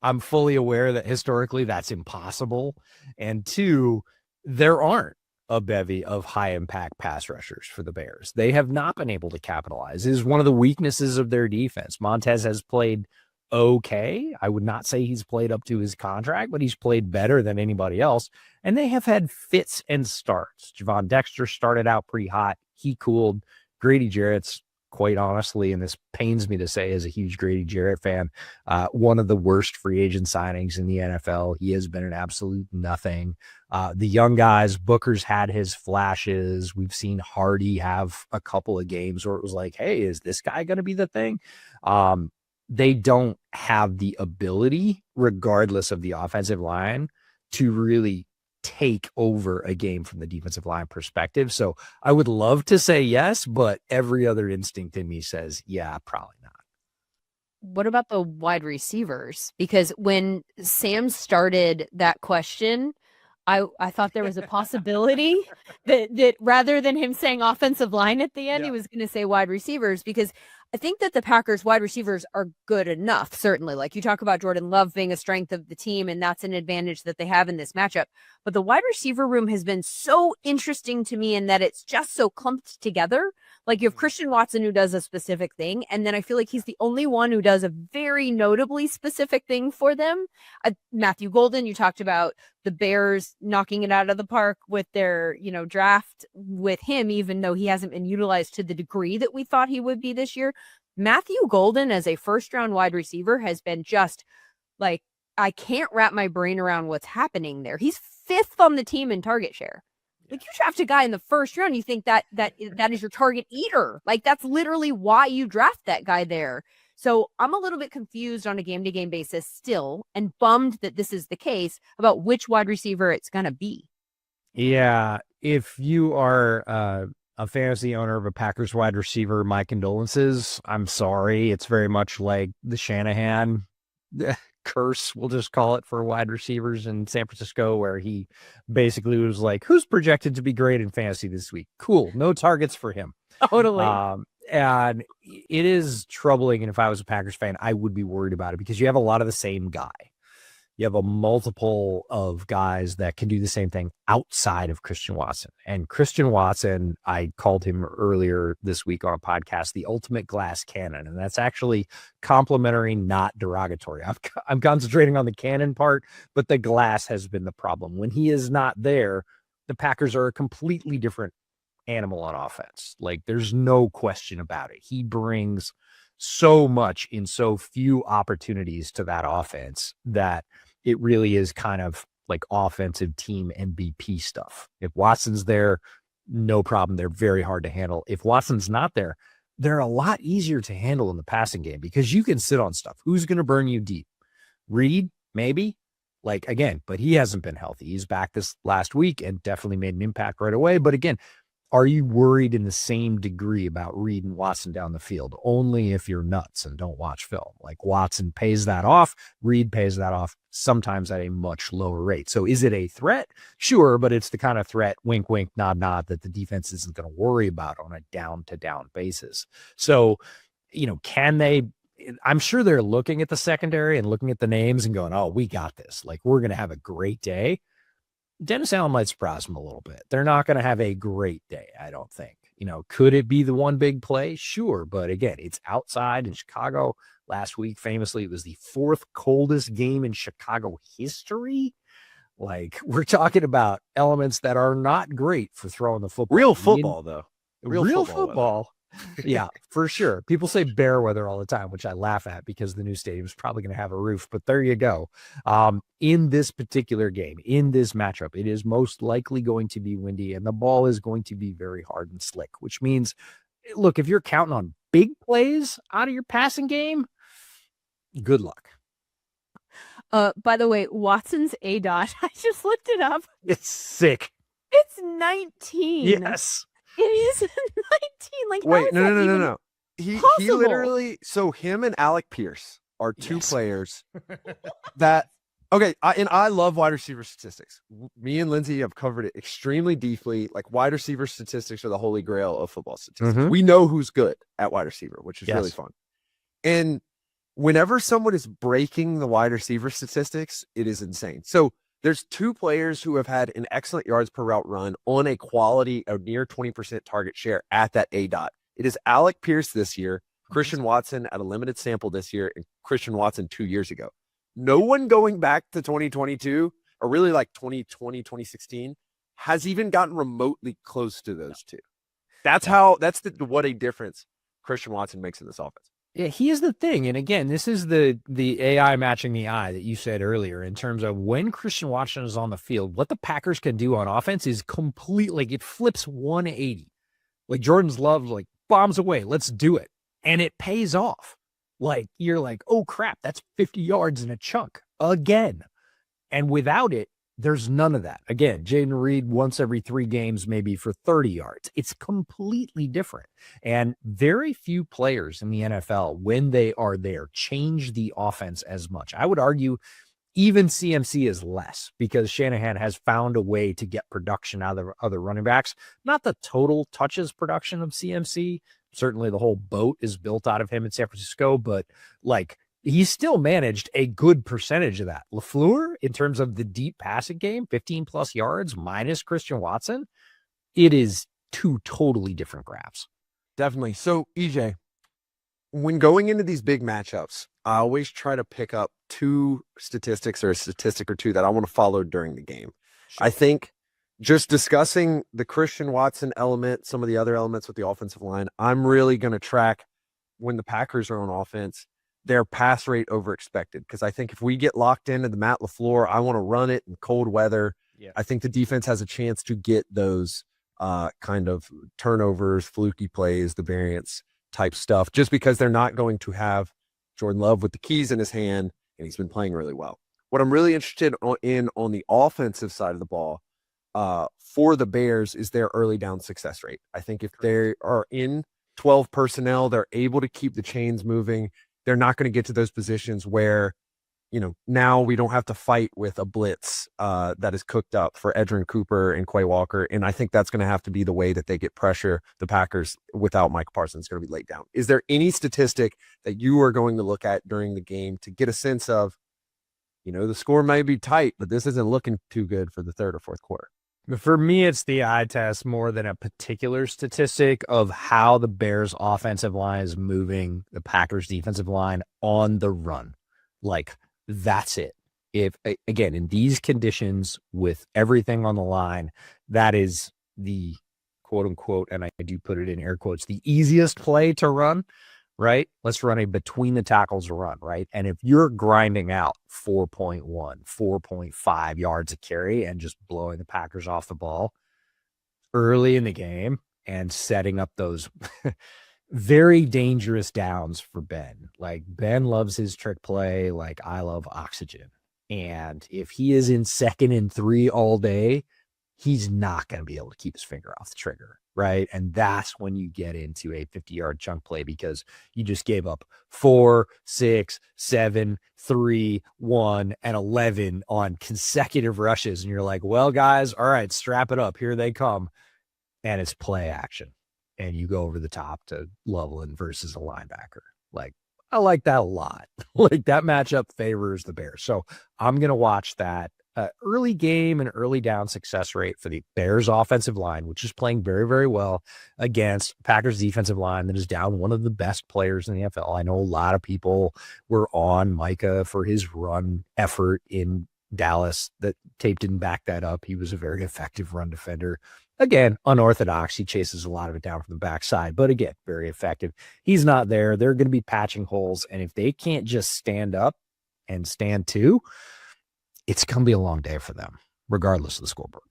I'm fully aware that historically that's impossible. And two, there aren't a bevy of high impact pass rushers for the Bears. They have not been able to capitalize. It is one of the weaknesses of their defense. Montez has played okay. I would not say he's played up to his contract, but he's played better than anybody else. And they have had fits and starts. Javon Dexter started out pretty hot. He cooled. Grady Jarrett's, quite honestly, and this pains me to say as a huge Grady Jarrett fan, one of the worst free agent signings in the NFL. He has been an absolute nothing. The young guys, Booker's had his flashes. We've seen Hardy have a couple of games where it was like, hey, is this guy going to be the thing? They don't have the ability, regardless of the offensive line, to really take over a game from the defensive line perspective. So I would love to say yes, but every other instinct in me says, yeah, probably not. What about the wide receivers? Because when Sam started that question, I thought there was a possibility that rather than him saying offensive line at the end, he was going to say wide receivers, because I think that the Packers wide receivers are good enough. Certainly, like you talk about Jordan Love being a strength of the team, and that's an advantage that they have in this matchup. But the wide receiver room has been so interesting to me in that it's just so clumped together. Like you have Christian Watson who does a specific thing, and then I feel like he's the only one who does a very notably specific thing for them. Matthew Golden, you talked about the Bears knocking it out of the park with their, draft with him, even though he hasn't been utilized to the degree that we thought he would be this year. Matthew Golden as a first-round wide receiver has been just like, I can't wrap my brain around what's happening there. He's 5th on the team in target share. Like you draft a guy in the first round, you think that is your target eater. Like that's literally why you draft that guy there. So I'm a little bit confused on a game-to-game basis still, and bummed that this is the case about which wide receiver it's going to be. Yeah, if you are a fantasy owner of a Packers wide receiver, my condolences. I'm sorry. It's very much like the Shanahan curse, we'll just call it, for wide receivers in San Francisco, where he basically was like, who's projected to be great in fantasy this week? Cool. No targets for him. Totally. And it is troubling. And if I was a Packers fan, I would be worried about it because you have a lot of the same guy. You have a multiple of guys that can do the same thing outside of Christian Watson. And Christian Watson, I called him earlier this week on a podcast, the ultimate glass cannon. And that's actually complimentary, not derogatory. I'm concentrating on the cannon part, but the glass has been the problem. When he is not there, the Packers are a completely different animal on offense. Like there's no question about it. He brings so much in so few opportunities to that offense that it really is kind of like offensive team MVP stuff. If Watson's there, no problem. They're very hard to handle. If Watson's not there, they're a lot easier to handle in the passing game because you can sit on stuff. Who's going to burn you deep? Reed, maybe. Like again, but he hasn't been healthy. He's back this last week and definitely made an impact right away. But again, are you worried in the same degree about Reed and Watson down the field? Only if you're nuts and don't watch film. Like Watson pays that off. Reed pays that off, sometimes at a much lower rate. So is it a threat? Sure, but it's the kind of threat, wink, wink, nod, nod, that the defense isn't going to worry about on a down-to-down basis. So, can they – I'm sure they're looking at the secondary and looking at the names and going, oh, we got this. Like, we're going to have a great day. Dennis Allen might surprise them a little bit. They're not going to have a great day, I don't think. Could it be the one big play? Sure. But again, it's outside in Chicago. Last week, famously, it was the 4th coldest game in Chicago history. Like, we're talking about elements that are not great for throwing the football. Real football, though. Real football. Yeah, for sure. People say bear weather all the time, which I laugh at because the new stadium is probably going to have a roof, but there you go. In this particular game, in this matchup, it is most likely going to be windy and the ball is going to be very hard and slick, which means, look, if you're counting on big plays out of your passing game, good luck. By the way, Watson's ADOT, I just looked it up. It's sick. It's 19. Yes. It is 19. Like, wait, how is no. He literally, so him and Alec Pierce are two players that, okay, I love wide receiver statistics. Me and Lindsay have covered it extremely deeply. Like, wide receiver statistics are the holy grail of football statistics. Mm-hmm. We know who's good at wide receiver, which is really fun. And whenever someone is breaking the wide receiver statistics, it is insane. So there's two players who have had an excellent yards per route run on a quality of near 20% target share at that A dot. It is Alec Pierce this year, Christian Watson at a limited sample this year, and Christian Watson 2 years ago. No one going back to 2022 or really like 2020, 2016 has even gotten remotely close to those two. That's what a difference Christian Watson makes in this offense. Yeah, he is the thing. And again, this is the AI matching the eye that you said earlier in terms of when Christian Watson is on the field, what the Packers can do on offense is completely, like, it flips 180. Like Jordan's Love, like, bombs away. Let's do it. And it pays off. Like, you're like, oh crap, that's 50 yards in a chunk again. And without it, there's none of that. Again, Jaden Reed once every 3 games, maybe for 30 yards. It's completely different. And very few players in the NFL, when they are there, change the offense as much. I would argue even CMC is less because Shanahan has found a way to get production out of other running backs. Not the total touches production of CMC. Certainly the whole boat is built out of him in San Francisco, but like, he's still managed a good percentage of that. LaFleur, in terms of the deep passing game, 15 plus yards minus Christian Watson, it is 2 totally different graphs. Definitely. So, EJ, when going into these big matchups, I always try to pick up 2 statistics or a statistic or 2 that I want to follow during the game. Sure. I think just discussing the Christian Watson element, some of the other elements with the offensive line, I'm really going to track when the Packers are on offense, their pass rate over expected. Because I think if we get locked into the Matt LaFleur, I want to run it in cold weather. Yeah. I think the defense has a chance to get those kind of turnovers, fluky plays, the variance type stuff, just because they're not going to have Jordan Love with the keys in his hand, and he's been playing really well. What I'm really interested in on the offensive side of the ball for the Bears is their early down success rate. I think if they are in 12 personnel, they're able to keep the chains moving. They're not going to get to those positions where, you know, now we don't have to fight with a blitz that is cooked up for Edgerrin Cooper and Quay Walker. And I think that's going to have to be the way that they get pressure. The Packers without Micah Parsons is going to be laid down. Is there any statistic that you are going to look at during the game to get a sense of, you know, the score may be tight, but this isn't looking too good for the third or fourth quarter? For me, it's the eye test more than a particular statistic of how the Bears offensive line is moving the Packers defensive line on the run. Like, that's it. If, again, in these conditions with everything on the line, that is the quote unquote, and I do put it in air quotes, the easiest play to run, right? Let's run a between the tackles run, right? And if you're grinding out 4.1, 4.5 yards a carry and just blowing the Packers off the ball early in the game and setting up those very dangerous downs for Ben. Like, Ben loves his trick play like I love oxygen. And if he is in 2nd and 3 all day, he's not going to be able to keep his finger off the trigger, right? And that's when you get into a 50-yard chunk play because you just gave up 4, 6, 7, 3, 1, and 11 on consecutive rushes. And you're like, well, guys, all right, strap it up. Here they come. And it's play action. And you go over the top to Loveland versus a linebacker. Like, I like that a lot. Like, that matchup favors the Bears. So I'm going to watch that. Early game and early down success rate for the Bears offensive line, which is playing very, very well against Packers defensive line that is down one of the best players in the NFL. I know a lot of people were on Micah for his run effort in Dallas. That tape didn't back that up. He was a very effective run defender. Again, unorthodox. He chases a lot of it down from the backside, but again, very effective. He's not there. They're going to be patching holes. And if they can't just stand up and stand too, it's going to be a long day for them, regardless of the scoreboard.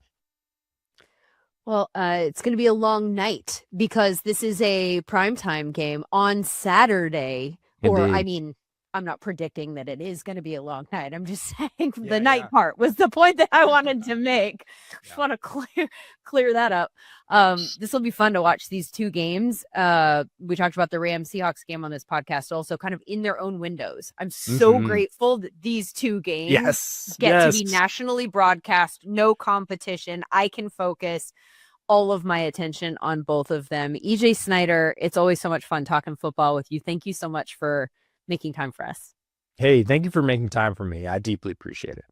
Well, it's going to be a long night because this is a primetime game on Saturday. Indeed. Or, I mean, I'm not predicting that it is going to be a long night. I'm just saying the night part was the point that I wanted to make. Just want to clear that up. This will be fun to watch these 2 games. We talked about the Rams Seahawks game on this podcast, also kind of in their own windows. I'm so grateful that these 2 games get to be nationally broadcast, no competition. I can focus all of my attention on both of them. EJ Snyder, it's always so much fun talking football with you. Thank you so much for making time for us. Hey, thank you for making time for me. I deeply appreciate it.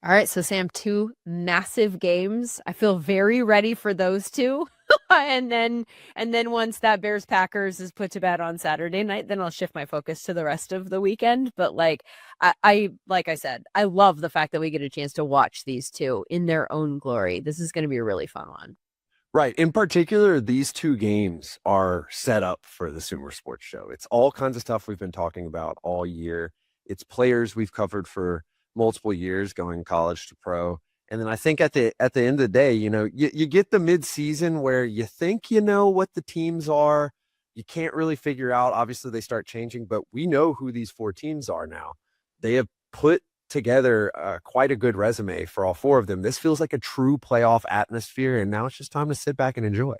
All right, so Sam, 2 massive games. I feel very ready for those 2. and then once that Bears Packers is put to bed on Saturday night, then I'll shift my focus to the rest of the weekend. But like I said, I love the fact that we get a chance to watch these 2 in their own glory. This is going to be a really fun one. Right. In particular, these 2 games are set up for the SumerSports show. It's all kinds of stuff we've been talking about all year. It's players we've covered for multiple years, going college to pro. And then I think at the end of the day, you get the mid-season where you think you know what the teams are. You can't really figure out. Obviously, they start changing, but we know who these 4 teams are now. They have put together quite a good resume for all 4 of them. This feels like a true playoff atmosphere, and now it's just time to sit back and enjoy.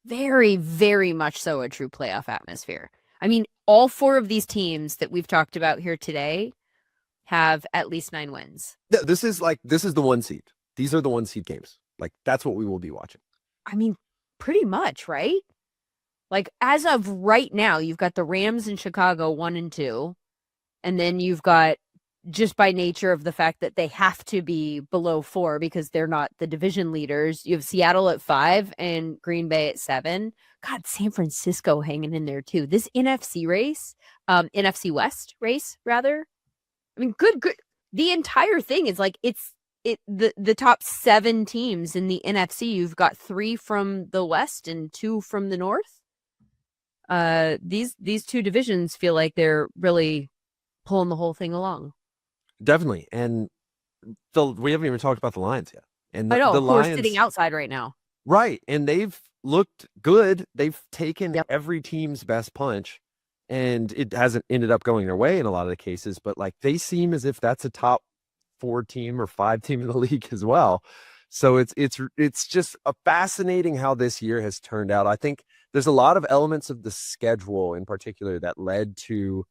Very, very much so a true playoff atmosphere. I mean, all 4 of these teams that we've talked about here today have at least 9 wins. This is the 1 seed. These are the 1 seed games. Like, that's what we will be watching. I mean, pretty much, right? Like, as of right now, you've got the Rams in Chicago 1 and 2, and then you've got, just by nature of the fact that they have to be below 4 because they're not the division leaders, you have Seattle at 5 and Green Bay at 7. God, San Francisco hanging in there too. This NFC race, NFC West race, rather. I mean, good. The entire thing is like the top 7 teams in the NFC. You've got 3 from the West and 2 from the North. These 2 divisions feel like they're really pulling the whole thing along. Definitely. And we haven't even talked about the Lions yet. And I know, the of course, Lions, sitting outside right now. Right. And they've looked good. They've taken every team's best punch, and it hasn't ended up going their way in a lot of the cases, but like they seem as if that's a top 4 team or 5 team in the league as well. So it's just a fascinating how this year has turned out. I think there's a lot of elements of the schedule in particular that led to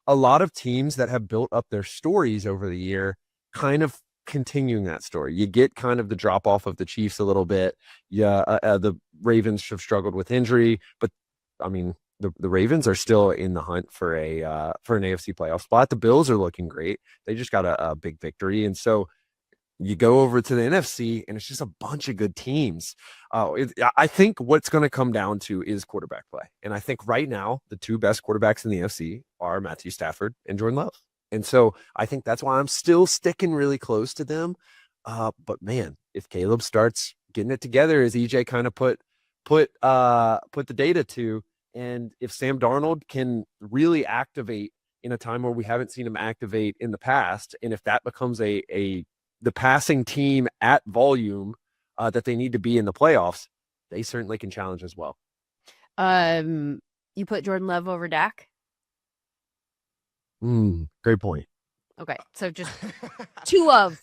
a lot of teams that have built up their stories over the year kind of continuing that story. You get kind of the drop off of the Chiefs a little bit. The Ravens have struggled with injury, but I mean, the Ravens are still in the hunt for an AFC playoff spot. The Bills are looking great. They just got a big victory. And so you go over to the NFC and it's just a bunch of good teams. I think what's going to come down to is quarterback play. And I think right now, the 2 best quarterbacks in the NFC are Matthew Stafford and Jordan Love. And so I think that's why I'm still sticking really close to them. But man, if Caleb starts getting it together, as EJ kind of put the data to, and if Sam Darnold can really activate in a time where we haven't seen him activate in the past, and if that becomes the passing team at volume that they need to be in the playoffs, they certainly can challenge as well. You put Jordan Love over Dak? Great point. Okay, so just two of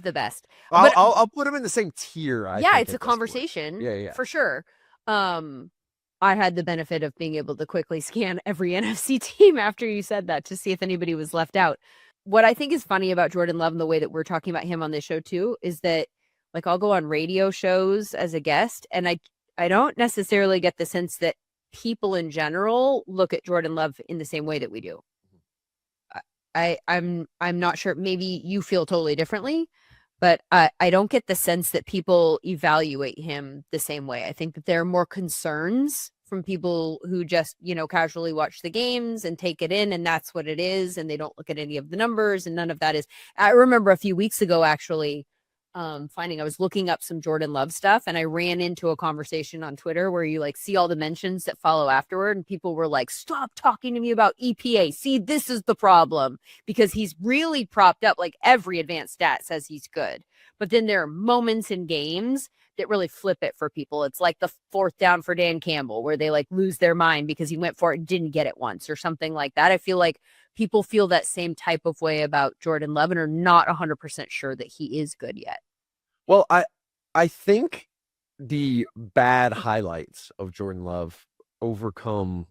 the best. I'll put them in the same tier. Yeah, it's a conversation. Yeah, for sure. I had the benefit of being able to quickly scan every NFC team after you said that to see if anybody was left out. What I think is funny about Jordan Love and the way that we're talking about him on this show too is that, like, I'll go on radio shows as a guest, and I don't necessarily get the sense that people in general look at Jordan Love in the same way that we do. I'm not sure. Maybe you feel totally differently, but I don't get the sense that people evaluate him the same way. I think that there are more concerns from people who just, casually watch the games and take it in, and that's what it is, and they don't look at any of the numbers, and none of that is. I remember a few weeks ago, actually, I was looking up some Jordan Love stuff, and I ran into a conversation on Twitter where you see all the mentions that follow afterward, and people were like, stop talking to me about EPA. See, this is the problem, because he's really propped up. Like, every advanced stat says he's good, but then there are moments in games that really flip it for people. It's like the 4th down for Dan Campbell where they lose their mind because he went for it and didn't get it once or something like that. I feel like people feel that same type of way about Jordan Love and are not 100% sure that he is good yet. Well, I think the bad highlights of Jordan Love overcome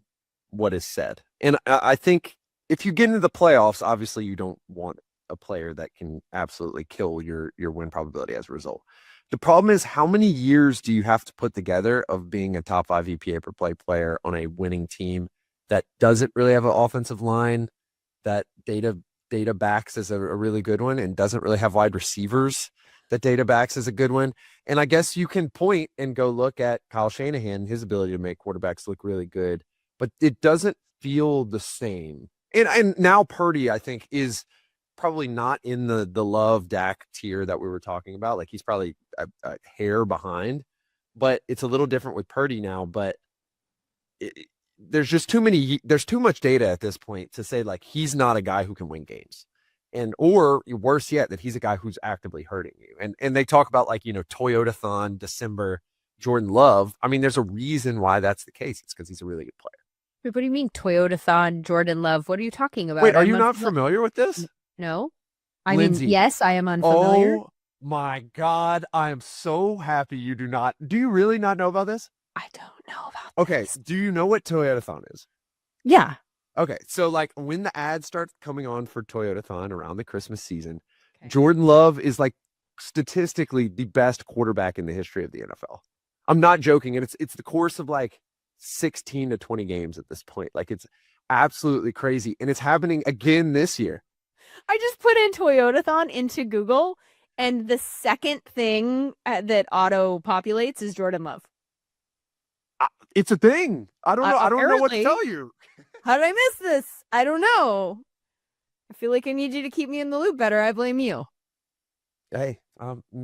what is said. And I think if you get into the playoffs, obviously you don't want a player that can absolutely kill your win probability as a result. The problem is, how many years do you have to put together of being a top 5 EPA per play player on a winning team that doesn't really have an offensive line that data backs as a really good one, and doesn't really have wide receivers that data backs as a good one. And I guess you can point and go look at Kyle Shanahan, his ability to make quarterbacks look really good, but it doesn't feel the same. And now Purdy, I think, is probably not in the love Dak tier that we were talking about. Like, he's probably a hair behind, but it's a little different with Purdy now. But there's just there's too much data at this point to say, like, he's not a guy who can win games. And, or worse yet, that he's a guy who's actively hurting you. And they talk about, like, Toyota-thon, December, Jordan Love. I mean, there's a reason why that's the case. It's because he's a really good player. Wait, what do you mean Toyota-thon, Jordan Love? What are you talking about? Wait, are you not familiar with this? No. I Lindsay, mean, yes, I am unfamiliar. Oh my God. I am so happy you do not. Do you really not know about this? I don't know about Okay. this. Do you know what Toyota-thon is? Yeah. Okay. So, like, when the ads start coming on for Toyota-thon around the Christmas season, Okay. Jordan Love is, like, statistically the best quarterback in the history of the NFL. I'm not joking. And it's the course of, like, 16 to 20 games at this point. Like, it's absolutely crazy. And it's happening again this year. I just put in Toyota-thon into Google, and the second thing that auto populates is Jordan Love. It's a thing. I don't know. I don't know what to apparently. tell you. How did I miss this? I don't know. I feel like I need you to keep me in the loop better. I blame you. Hey,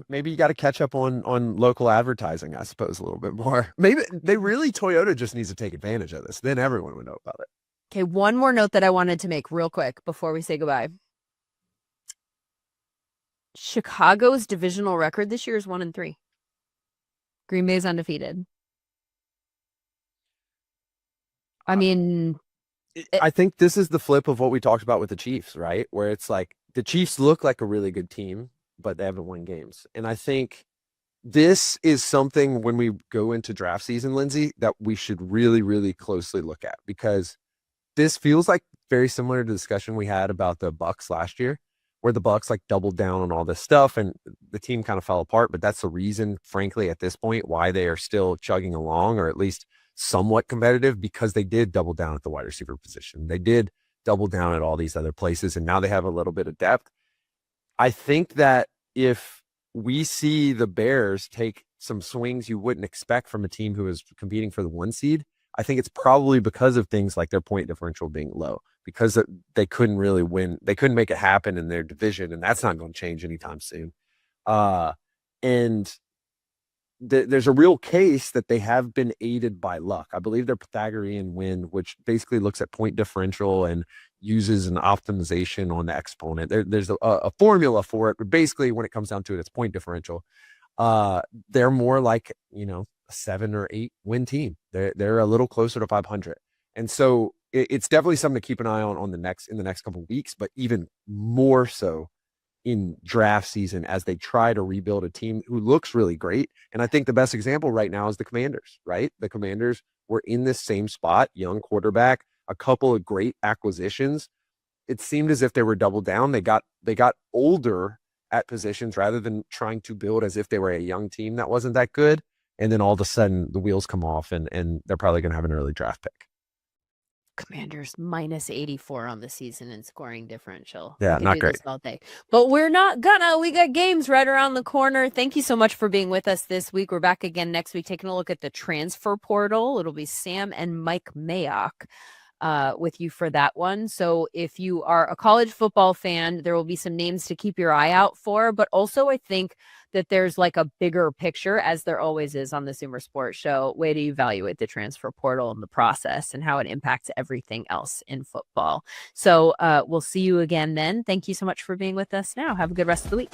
maybe you got to catch up on local advertising, I suppose, a little bit more. Maybe Toyota just needs to take advantage of this. Then everyone would know about it. Okay, one more note that I wanted to make real quick before we say goodbye. Chicago's divisional record this year is 1-3. Green Bay's undefeated. I mean, I think this is the flip of what we talked about with the Chiefs, right? Where it's like the Chiefs look like a really good team, but they haven't won games. And I think this is something when we go into draft season, Lindsay, that we should really, really closely look at, because this feels like very similar to the discussion we had about the Bucs last year, where the Bucs, like, doubled down on all this stuff and the team kind of fell apart. But that's the reason, frankly, at this point, why they are still chugging along, or at least somewhat competitive, because they did double down at the wide receiver position. They did double down at all these other places, and now they have a little bit of depth. I think that if we see the Bears take some swings you wouldn't expect from a team who is competing for the 1 seed, I think it's probably because of things like their point differential being low, because they couldn't really win. They couldn't make it happen in their division, and that's not going to change anytime soon. And there's a real case that they have been aided by luck. I believe their Pythagorean win, which basically looks at point differential and uses an optimization on the exponent. There's a formula for it, but basically when it comes down to it, it's point differential. They're more like, a 7 or 8 win team. They're a little closer to 500. And so it's definitely something to keep an eye on in the next couple of weeks, but even more so in draft season as they try to rebuild a team who looks really great. And I think the best example right now is the Commanders, right? The Commanders were in this same spot, young quarterback, a couple of great acquisitions. It seemed as if they were doubled down. They got older at positions rather than trying to build as if they were a young team that wasn't that good. And then all of a sudden the wheels come off and they're probably going to have an early draft pick. Commanders minus 84 on the season in scoring differential. Yeah, not great. All day. But we're not gonna. We got games right around the corner. Thank you so much for being with us this week. We're back again next week, taking a look at the transfer portal. It'll be Sam and Mike Mayock with you for that one. So if you are a college football fan, there will be some names to keep your eye out for. But also, I think that there's like a bigger picture, as there always is on the SumerSports show, way to evaluate the transfer portal and the process and how it impacts everything else in football. So we'll see you again then. Thank you so much for being with us now. Have a good rest of the week.